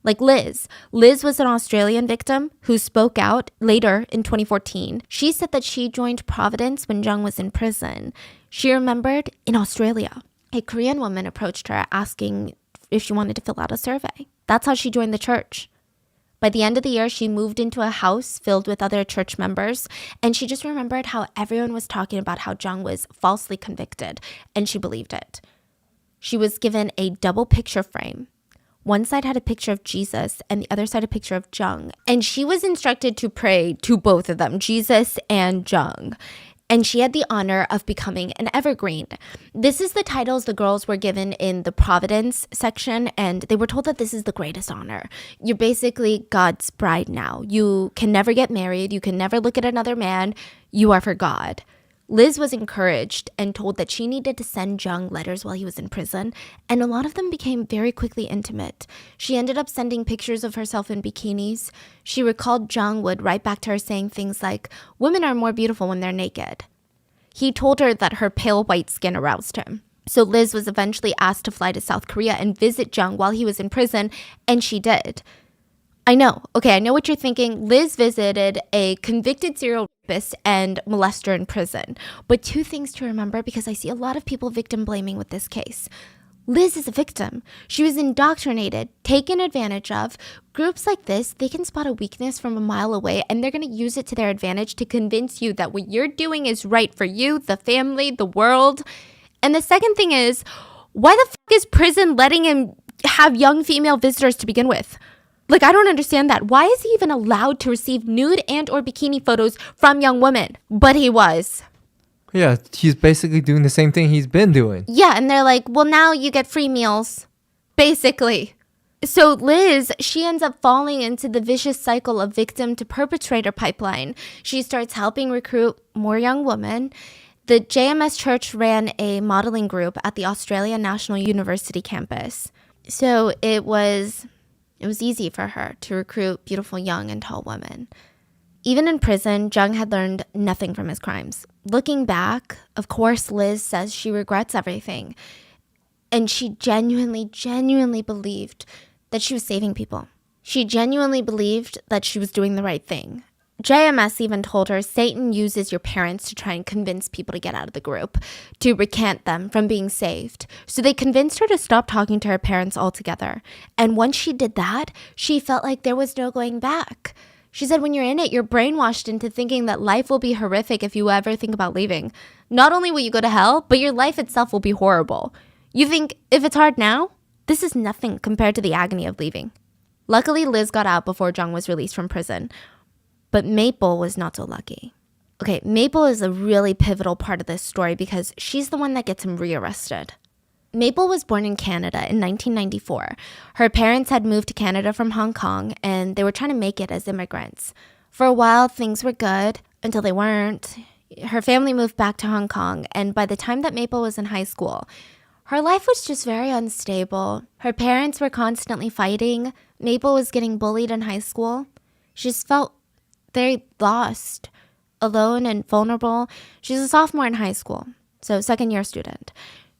Like Liz. Liz was an Australian victim who spoke out later in 2014. She said that she joined Providence when Jung was in prison. She remembered in Australia, a Korean woman approached her asking if she wanted to fill out a survey. That's how she joined the church. By the end of the year, she moved into a house filled with other church members, and she just remembered how everyone was talking about how Jung was falsely convicted, and she believed it. She was given a double picture frame. One side had a picture of Jesus, and the other side a picture of Jung, and she was instructed to pray to both of them, Jesus and Jung. And she had the honor of becoming an evergreen. This is the titles the girls were given in the Providence section, and they were told that this is the greatest honor. You're basically God's bride now. You can never get married. You can never look at another man. You are for God. Liz was encouraged and told that she needed to send Jung letters while he was in prison, and a lot of them became very quickly intimate. She ended up sending pictures of herself in bikinis. She recalled Jung would write back to her saying things like, "Women are more beautiful when they're naked." He told her that her pale white skin aroused him. So Liz was eventually asked to fly to South Korea and visit Jung while he was in prison, and she did. I know what you're thinking. Liz visited a convicted serial rapist and molester in prison. But two things to remember, because I see a lot of people victim blaming with this case. Liz is a victim. She was indoctrinated, taken advantage of. Groups like this, they can spot a weakness from a mile away, and they're going to use it to their advantage to convince you that what you're doing is right for you, the family, the world. And the second thing is, why the fuck is prison letting him have young female visitors to begin with? Like, I don't understand that. Why is he even allowed to receive nude and or bikini photos from young women? But he was. Yeah, he's basically doing the same thing he's been doing. Yeah, and they're like, well, now you get free meals, basically. So Liz, she ends up falling into the vicious cycle of victim to perpetrator pipeline. She starts helping recruit more young women. The JMS Church ran a modeling group at the Australian National University campus. So it was easy for her to recruit beautiful young and tall women. Even in prison, Jung had learned nothing from his crimes. Looking back, of course, Liz says she regrets everything. And she genuinely believed that she was saving people. She genuinely believed that she was doing the right thing. JMS even told her Satan uses your parents to try and convince people to get out of the group, to recant them from being saved. So they convinced her to stop talking to her parents altogether. And once she did that, she felt like there was no going back. She said when you're in it, you're brainwashed into thinking that life will be horrific if you ever think about leaving. Not only will you go to hell, but your life itself will be horrible. You think, if it's hard now, this is nothing compared to the agony of leaving. Luckily, Liz got out before Jung was released from prison. But Maple was not so lucky. Okay, Maple is a really pivotal part of this story because she's the one that gets him rearrested. Maple was born in Canada in 1994. Her parents had moved to Canada from Hong Kong, and they were trying to make it as immigrants. For a while, things were good until they weren't. Her family moved back to Hong Kong, and by the time that Maple was in high school, her life was just very unstable. Her parents were constantly fighting. Maple was getting bullied in high school. She just felt very lost, alone, and vulnerable. She's a sophomore in high school, so second-year student.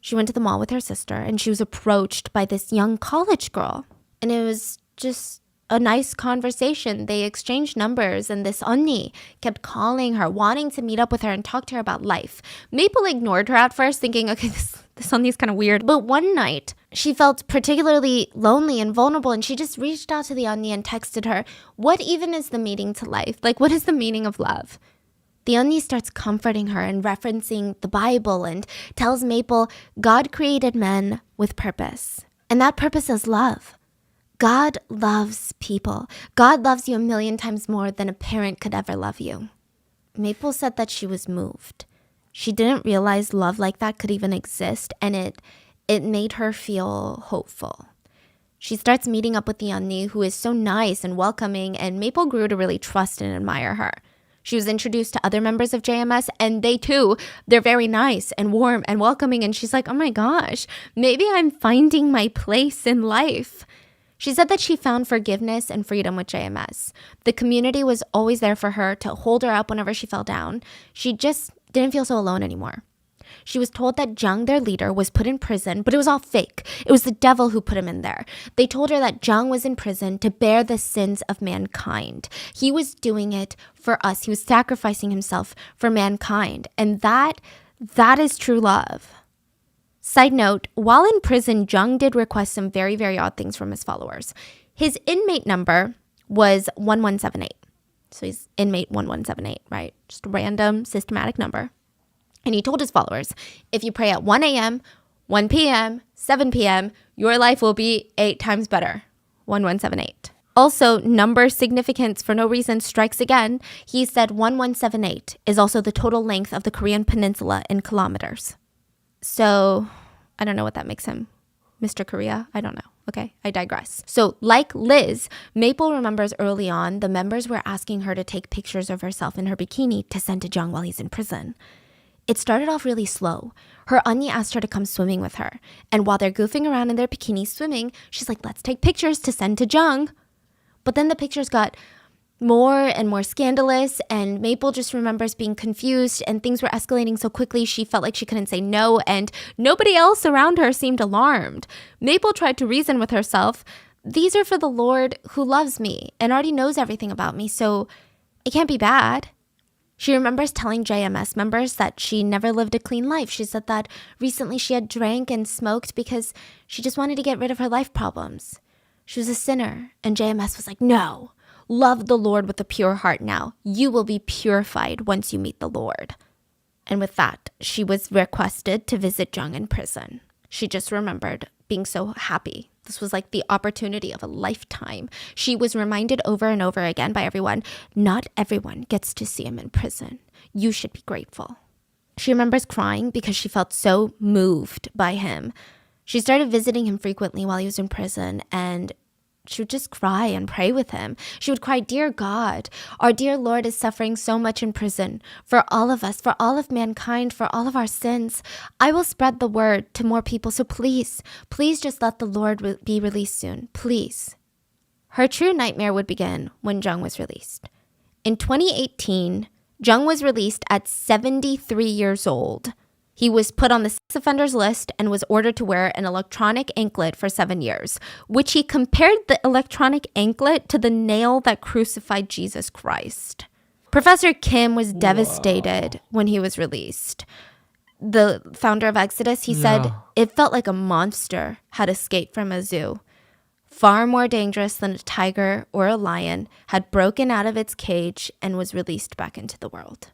She went to the mall with her sister, and she was approached by this young college girl. And it was just a nice conversation. They exchanged numbers, and this 언니 kept calling her, wanting to meet up with her and talk to her about life. Maple ignored her at first, thinking, okay, this 언ni's kind of weird. But one night, she felt particularly lonely and vulnerable, and she just reached out to the 언니 and texted her, what even is the meaning to life? Like, what is the meaning of love? The 언니 starts comforting her and referencing the Bible and tells Maple God created men with purpose. And that purpose is love. God loves people. God loves you 1,000,000 times more than a parent could ever love you. Maple said that she was moved. She didn't realize love like that could even exist, and it made her feel hopeful. She starts meeting up with the 언니, who is so nice and welcoming, and Maple grew to really trust and admire her. She was introduced to other members of JMS, and they too, they're very nice and warm and welcoming. And she's like, oh my gosh, maybe I'm finding my place in life. She said that she found forgiveness and freedom with JMS. The community was always there for her to hold her up whenever she fell down. She just didn't feel so alone anymore. She was told that Jung, their leader, was put in prison, but it was all fake. It was the devil who put him in there. They told her that Jung was in prison to bear the sins of mankind. He was doing it for us. He was sacrificing himself for mankind. And that is true love. Side note, while in prison, Jung did request some very, very odd things from his followers. His inmate number was 1178. So he's inmate 1178, right? Just a random systematic number. And he told his followers, if you pray at 1 a.m., 1 p.m., 7 p.m., your life will be 8 times better. 1178. Also, number significance for no reason strikes again. He said 1178 is also the total length of the Korean peninsula in kilometers. So, I don't know what that makes him. Mr. Korea? I don't know. Okay, I digress. So, like Liz, Maple remembers early on the members were asking her to take pictures of herself in her bikini to send to Jung while he's in prison. It started off really slow. Her 언니 asked her to come swimming with her. And while they're goofing around in their bikinis swimming, she's like, let's take pictures to send to Jung. But then the pictures got more and more scandalous, and Maple just remembers being confused, and things were escalating so quickly she felt like she couldn't say no, and nobody else around her seemed alarmed. Maple tried to reason with herself, these are for the Lord who loves me and already knows everything about me, so it can't be bad. She remembers telling JMS members that she never lived a clean life. She said that recently she had drank and smoked because she just wanted to get rid of her life problems. She was a sinner, and JMS was like, no, love the Lord with a pure heart now. You will be purified once you meet the Lord. And with that, she was requested to visit Jung in prison. She just remembered being so happy. This was like the opportunity of a lifetime. She was reminded over and over again by everyone, not everyone gets to see him in prison. You should be grateful. She remembers crying because she felt so moved by him. She started visiting him frequently while he was in prison, and she would just cry and pray with him. She would cry, dear God, our dear Lord is suffering so much in prison for all of us, for all of mankind, for all of our sins. I will spread the word to more people. So please, please just let the Lord be released soon. Please. Her true nightmare would begin when Jung was released. In 2018, Jung was released at 73 years old. He was put on the sex offenders list and was ordered to wear an electronic anklet for 7 years, which he compared the electronic anklet to the nail that crucified Jesus Christ. Professor Kim was devastated when he was released. The founder of Exodus, he said, it felt like a monster had escaped from a zoo. Far more dangerous than a tiger or a lion had broken out of its cage and was released back into the world.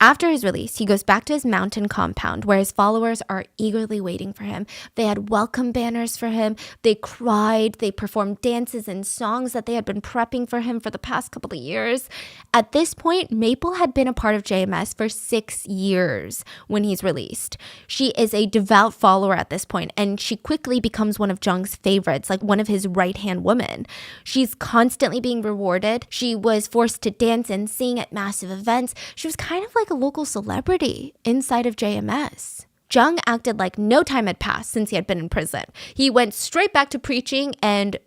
After his release, he goes back to his mountain compound where his followers are eagerly waiting for him. They had welcome banners for him. They cried. They performed dances and songs that they had been prepping for him for the past couple of years. At this point, Maple had been a part of JMS for 6 years when he's released. She is a devout follower at this point, and she quickly becomes one of Jung's favorites, like one of his right-hand women. She's constantly being rewarded. She was forced to dance and sing at massive events. She was kind of like a local celebrity inside of JMS. Jung acted like no time had passed since he had been in prison. He went straight back to preaching and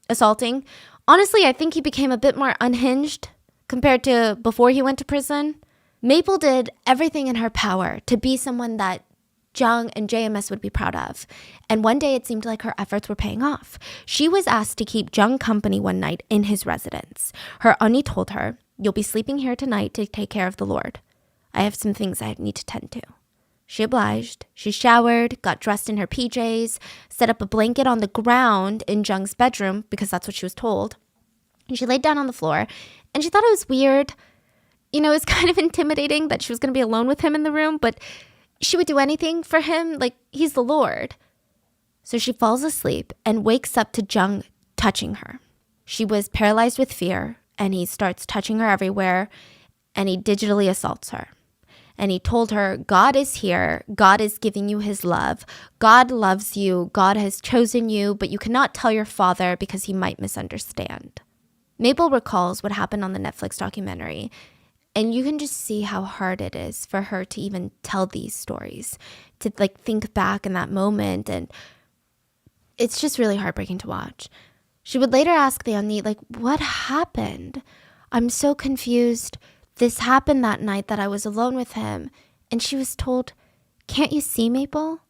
assaulting. Honestly, I think he became a bit more unhinged compared to before he went to prison. Maple did everything in her power to be someone that Jung and JMS would be proud of. And one day it seemed like her efforts were paying off. She was asked to keep Jung company one night in his residence. Her auntie told her, "You'll be sleeping here tonight to take care of the Lord. I have some things I need to tend to." She obliged. She showered, got dressed in her PJs, set up a blanket on the ground in Jung's bedroom because that's what she was told. And she laid down on the floor and she thought it was weird. You know, it was kind of intimidating that she was going to be alone with him in the room, but she would do anything for him. Like, he's the Lord. So she falls asleep and wakes up to Jung touching her. She was paralyzed with fear and he starts touching her everywhere and he digitally assaults her. And he told her, God is here. God is giving you his love. God loves you. God has chosen you, but you cannot tell your father because he might misunderstand. Maple recalls what happened on the Netflix documentary, and you can just see how hard it is for her to even tell these stories, to like think back in that moment. And it's just really heartbreaking to watch. She would later ask the auntie, like, what happened? I'm so confused. This happened that night that I was alone with him. And she was told, can't you see, Maple?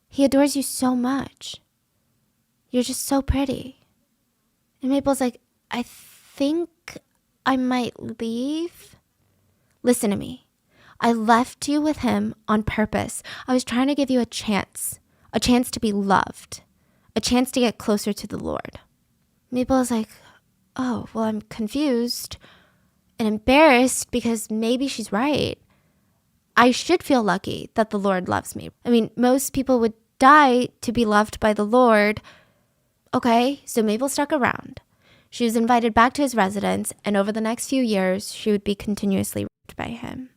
He adores you so much. You're just so pretty. And Maple's like, I think I might leave. Listen to me. I left you with him on purpose. I was trying to give you a chance to be loved, a chance to get closer to the Lord. Maple's like, oh, well, I'm confused and embarrassed because maybe she's right. I should feel lucky that the Lord loves me. I mean, most people would die to be loved by the Lord. Okay, so Maple stuck around. She was invited back to his residence, and over the next few years, she would be continuously raped by him.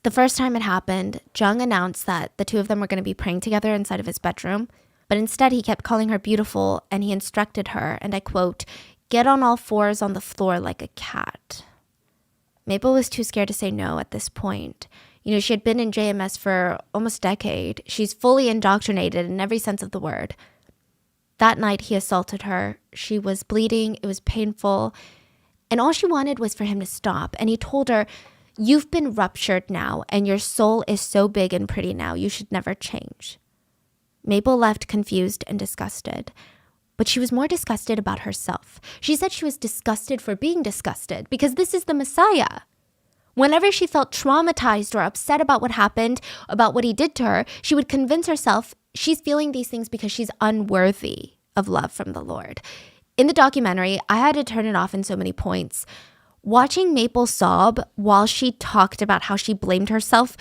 The first time it happened, Jung announced that the two of them were going to be praying together inside of his bedroom, but instead he kept calling her beautiful, and he instructed her, and I quote, "Get on all fours on the floor like a cat." Maple was too scared to say no at this point. You know, she had been in JMS for almost a decade. She's fully indoctrinated in every sense of the word. That night he assaulted her. She was bleeding. It was painful. And all she wanted was for him to stop. And he told her, you've been ruptured now and your soul is so big and pretty now. You should never change. Maple left confused and disgusted. But she was more disgusted about herself. She said she was disgusted for being disgusted because this is the Messiah. Whenever she felt traumatized or upset about what happened, about what he did to her, she would convince herself she's feeling these things because she's unworthy of love from the Lord. In the documentary, I had to turn it off in so many points. Watching Maple sob while she talked about how she blamed herself,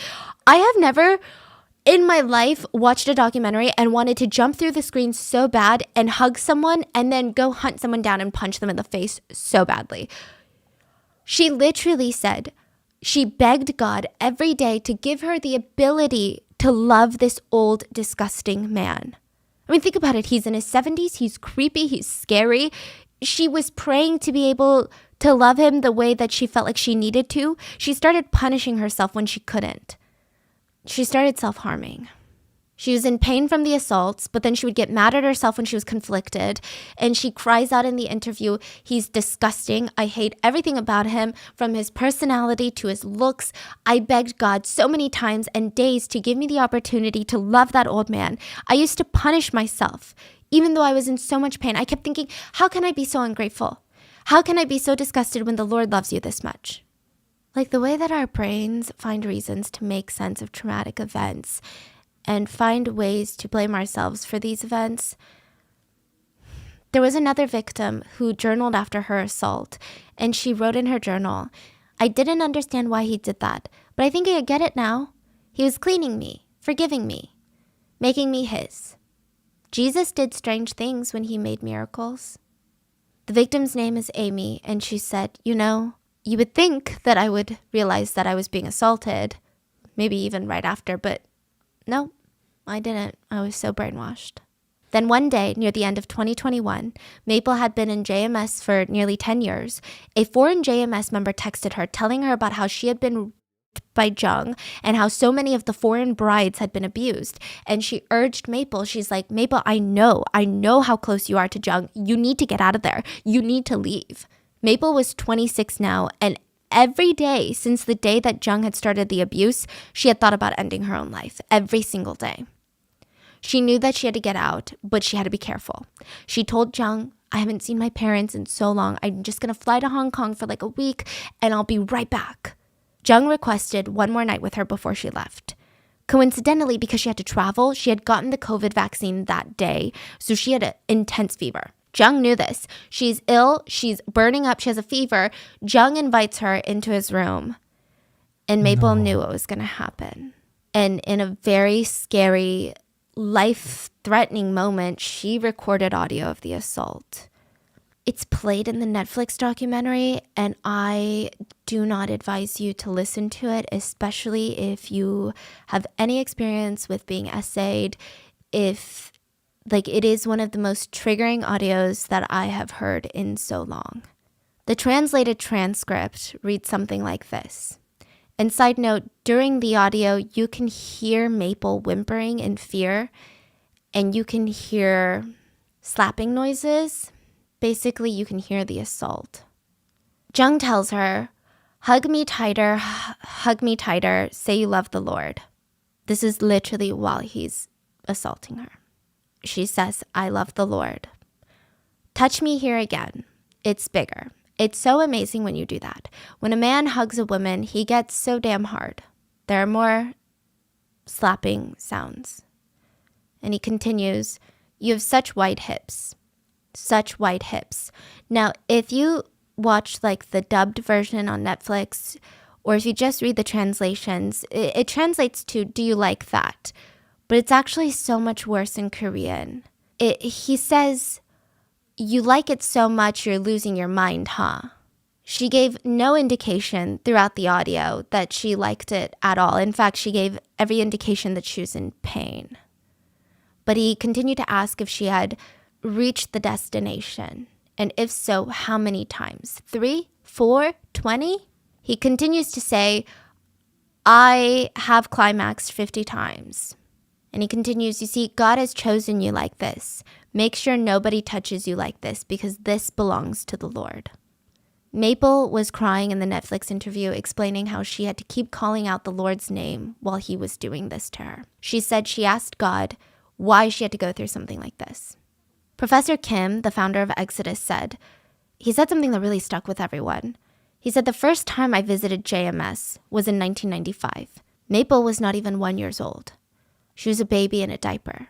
I have never in my life watched a documentary and wanted to jump through the screen so bad and hug someone and then go hunt someone down and punch them in the face so badly. She literally said she begged God every day to give her the ability to love this old, disgusting man. I mean, think about it. He's in his 70s. He's creepy. He's scary. She was praying to be able to love him the way that she felt like she needed to. She started punishing herself when she couldn't. She started self-harming. She was in pain from the assaults, but then she would get mad at herself when she was conflicted. And she cries out in the interview, he's disgusting. I hate everything about him, from his personality to his looks. I begged God so many times and days to give me the opportunity to love that old man. I used to punish myself, even though I was in so much pain. I kept thinking, how can I be so ungrateful? How can I be so disgusted when the Lord loves you this much? Like the way that our brains find reasons to make sense of traumatic events and find ways to blame ourselves for these events. There was another victim who journaled after her assault, and she wrote in her journal, I didn't understand why he did that, but I think I get it now. He was cleaning me, forgiving me, making me his. Jesus did strange things when he made miracles. The victim's name is Amy, and she said, you would think that I would realize that I was being assaulted, maybe even right after, but no, I didn't. I was so brainwashed. Then one day, near the end of 2021, Maple had been in JMS for nearly 10 years. A foreign JMS member texted her, telling her about how she had been raped by Jung and how so many of the foreign brides had been abused. And she urged Maple, she's like, Maple, I know how close you are to Jung. You need to get out of there. You need to leave. Maple was 26 now, and every day since the day that Jung had started the abuse, she had thought about ending her own life, every single day. She knew that she had to get out, but she had to be careful. She told Jung, I haven't seen my parents in so long. I'm just going to fly to Hong Kong for like a week, and I'll be right back. Jung requested one more night with her before she left. Coincidentally, because she had to travel, she had gotten the COVID vaccine that day, so she had an intense fever. Jung knew this. She's ill, she's burning up, she has a fever. Jung invites her into his room, and Maple knew what was going to happen. And in a very scary, life-threatening moment, she recorded audio of the assault. It's played in the Netflix documentary, and I do not advise you to listen to it, especially if you have any experience with being essayed. It is one of the most triggering audios that I have heard in so long. The translated transcript reads something like this. And side note, during the audio, you can hear Maple whimpering in fear, and you can hear slapping noises. Basically, you can hear the assault. Jung tells her, hug me tighter, say you love the Lord. This is literally while he's assaulting her. She says, I love the Lord. Touch me here again. It's bigger. It's so amazing when you do that. When a man hugs a woman, he gets so damn hard. There are more slapping sounds. And he continues, you have such white hips. Such white hips. Now, if you watch the dubbed version on Netflix, or if you just read the translations, it translates to, do you like that? But it's actually so much worse in Korean. He says, you like it so much you're losing your mind, huh? She gave no indication throughout the audio that she liked it at all. In fact, she gave every indication that she was in pain. But he continued to ask if she had reached the destination. And if so, how many times? 3, 4, 20? He continues to say, I have climaxed 50 times. And he continues, you see, God has chosen you like this. Make sure nobody touches you like this because this belongs to the Lord. Maple was crying in the Netflix interview, explaining how she had to keep calling out the Lord's name while he was doing this to her. She said she asked God why she had to go through something like this. Professor Kim, the founder of Exodus, he said something that really stuck with everyone. He said, the first time I visited JMS was in 1995. Maple was not even 1 year old. She was a baby in a diaper.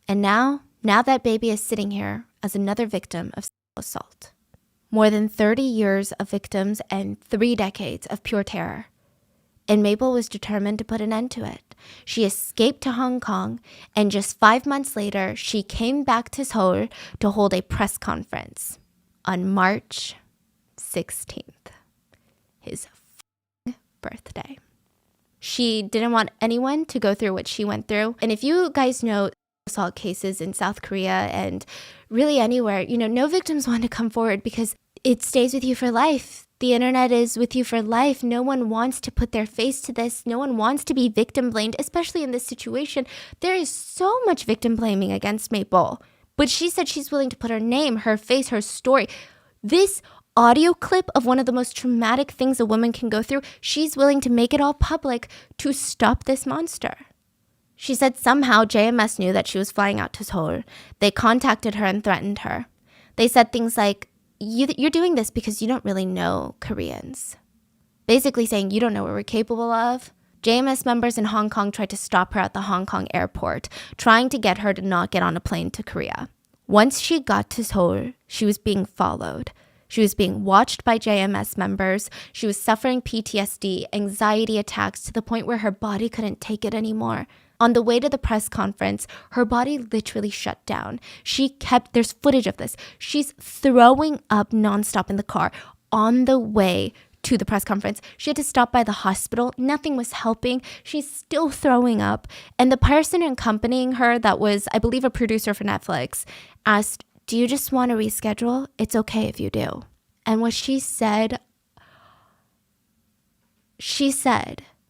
And now that baby is sitting here as another victim of sexual assault. More than 30 years of victims and 3 decades of pure terror. And Maple was determined to put an end to it. She escaped to Hong Kong, and just 5 months later, she came back to Seoul to hold a press conference on March 16th, his birthday. She didn't want anyone to go through what she went through. And if you guys know assault cases in South Korea and really anywhere, no victims want to come forward because it stays with you for life. The internet is with you for life. No one wants to put their face to this. No one wants to be victim blamed, especially in this situation. There is so much victim blaming against Maple. But she said she's willing to put her name, her face, her story. This audio clip of one of the most traumatic things a woman can go through, she's willing to make it all public to stop this monster. She said somehow JMS knew that she was flying out to Seoul. They contacted her and threatened her. They said things like, you're doing this because you don't really know Koreans. Basically saying, you don't know what we're capable of. JMS members in Hong Kong tried to stop her at the Hong Kong airport, trying to get her to not get on a plane to Korea. Once she got to Seoul, she was being followed. She was being watched by JMS members. She was suffering PTSD, anxiety attacks to the point where her body couldn't take it anymore. On the way to the press conference, her body literally shut down. There's footage of this. She's throwing up nonstop in the car on the way to the press conference. She had to stop by the hospital. Nothing was helping. She's still throwing up. And the person accompanying her, that was, I believe, a producer for Netflix, asked, "Do you just want to reschedule? It's okay if you do." And what she said,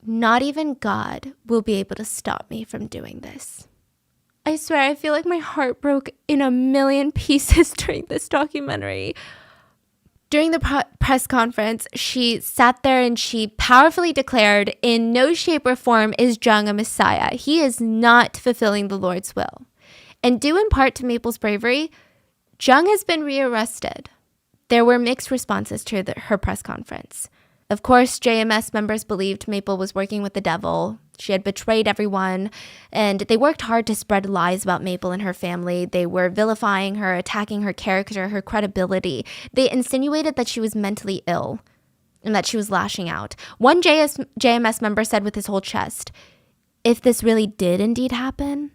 "Not even God will be able to stop me from doing this." I swear, I feel like my heart broke in a million pieces during this documentary. During the press conference, she sat there and she powerfully declared, in no shape or form is Jung a messiah. He is not fulfilling the Lord's will. And due in part to Maple's bravery, Jung has been rearrested. There were mixed responses to her press conference. Of course, JMS members believed Maple was working with the devil. She had betrayed everyone, and they worked hard to spread lies about Maple and her family. They were vilifying her, attacking her character, her credibility. They insinuated that she was mentally ill and that she was lashing out. One JMS member said with his whole chest, if this really did indeed happen,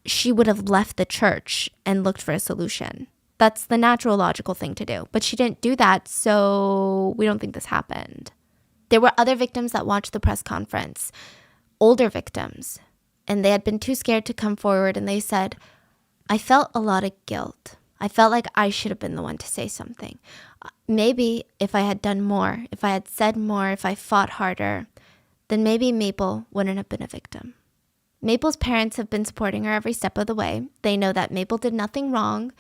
she would have left the church and looked for a solution. That's the natural, logical thing to do. But she didn't do that, so we don't think this happened. There were other victims that watched the press conference, older victims, and they had been too scared to come forward, and they said, I felt a lot of guilt. I felt like I should have been the one to say something. Maybe if I had done more, if I had said more, if I fought harder, then maybe Maple wouldn't have been a victim. Maple's parents have been supporting her every step of the way. They know that Maple did nothing wrong,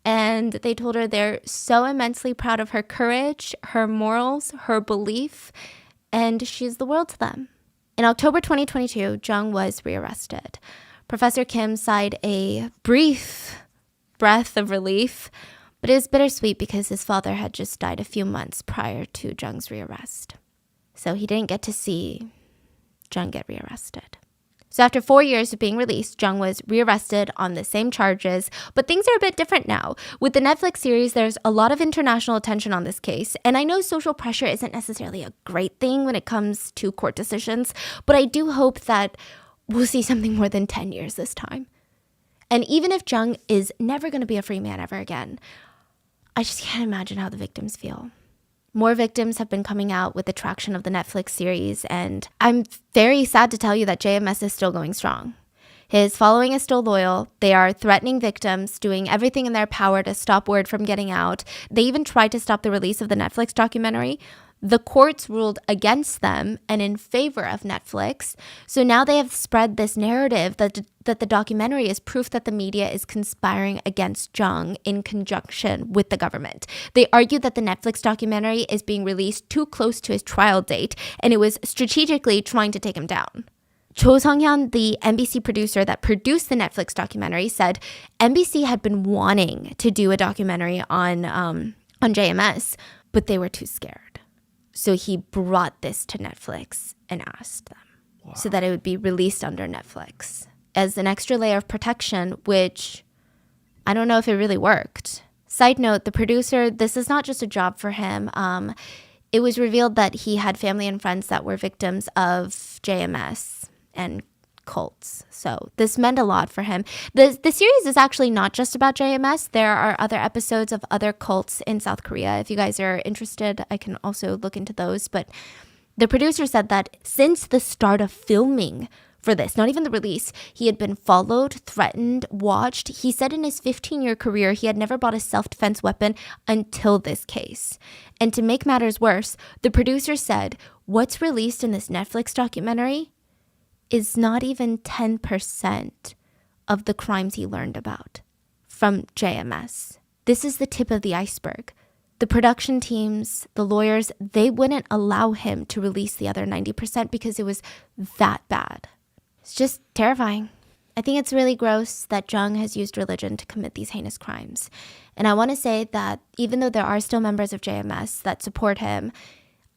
and they told her they're so immensely proud of her courage, her morals, her belief, and she's the world to them. In October 2022, Jung was rearrested. Professor Kim sighed a brief breath of relief, but it was bittersweet because his father had just died a few months prior to Jung's rearrest. So he didn't get to see Jung get rearrested. So after 4 years of being released, Jung was rearrested on the same charges, but things are a bit different now. With the Netflix series, there's a lot of international attention on this case, and I know social pressure isn't necessarily a great thing when it comes to court decisions, but I do hope that we'll see something more than 10 years this time. And even if Jung is never going to be a free man ever again, I just can't imagine how the victims feel. More victims have been coming out with the traction of the Netflix series, and I'm very sad to tell you that JMS is still going strong. His following is still loyal. They are threatening victims, doing everything in their power to stop word from getting out. They even tried to stop the release of the Netflix documentary. The courts ruled against them and in favor of Netflix. So now they have spread this narrative that the documentary is proof that the media is conspiring against Jung in conjunction with the government. They argue that the Netflix documentary is being released too close to his trial date, and it was strategically trying to take him down. Cho Sung-hyun, the NBC producer that produced the Netflix documentary, said NBC had been wanting to do a documentary on JMS, but they were too scared. So he brought this to Netflix and asked them so that it would be released under Netflix as an extra layer of protection, which I don't know if it really worked. Side note, the producer, this is not just a job for him. It was revealed that he had family and friends that were victims of JMS and cults. So this meant a lot for him. The series is actually not just about JMS. There are other episodes of other cults in South Korea. If you guys are interested, I can also look into those. But the producer said that since the start of filming for this, not even the release, he had been followed, threatened, watched. He said in his 15-year career, he had never bought a self-defense weapon until this case. And to make matters worse, the producer said, what's released in this Netflix documentary is not even 10% of the crimes he learned about from JMS. This is the tip of the iceberg. The production teams, the lawyers, they wouldn't allow him to release the other 90% because it was that bad. It's just terrifying. I think it's really gross that Jung has used religion to commit these heinous crimes. And I want to say that even though there are still members of JMS that support him,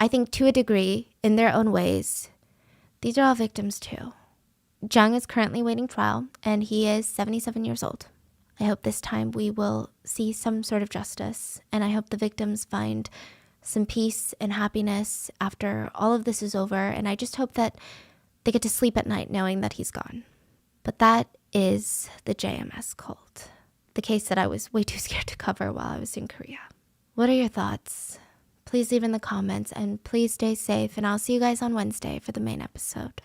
I think to a degree, in their own ways, these are all victims too. Jung is currently waiting trial, and he is 77 years old. I hope this time we will see some sort of justice, and I hope the victims find some peace and happiness after all of this is over, and I just hope that they get to sleep at night knowing that he's gone. But that is the JMS cult, the case that I was way too scared to cover while I was in Korea. What are your thoughts? Please leave in the comments, and please stay safe, and I'll see you guys on Wednesday for the main episode.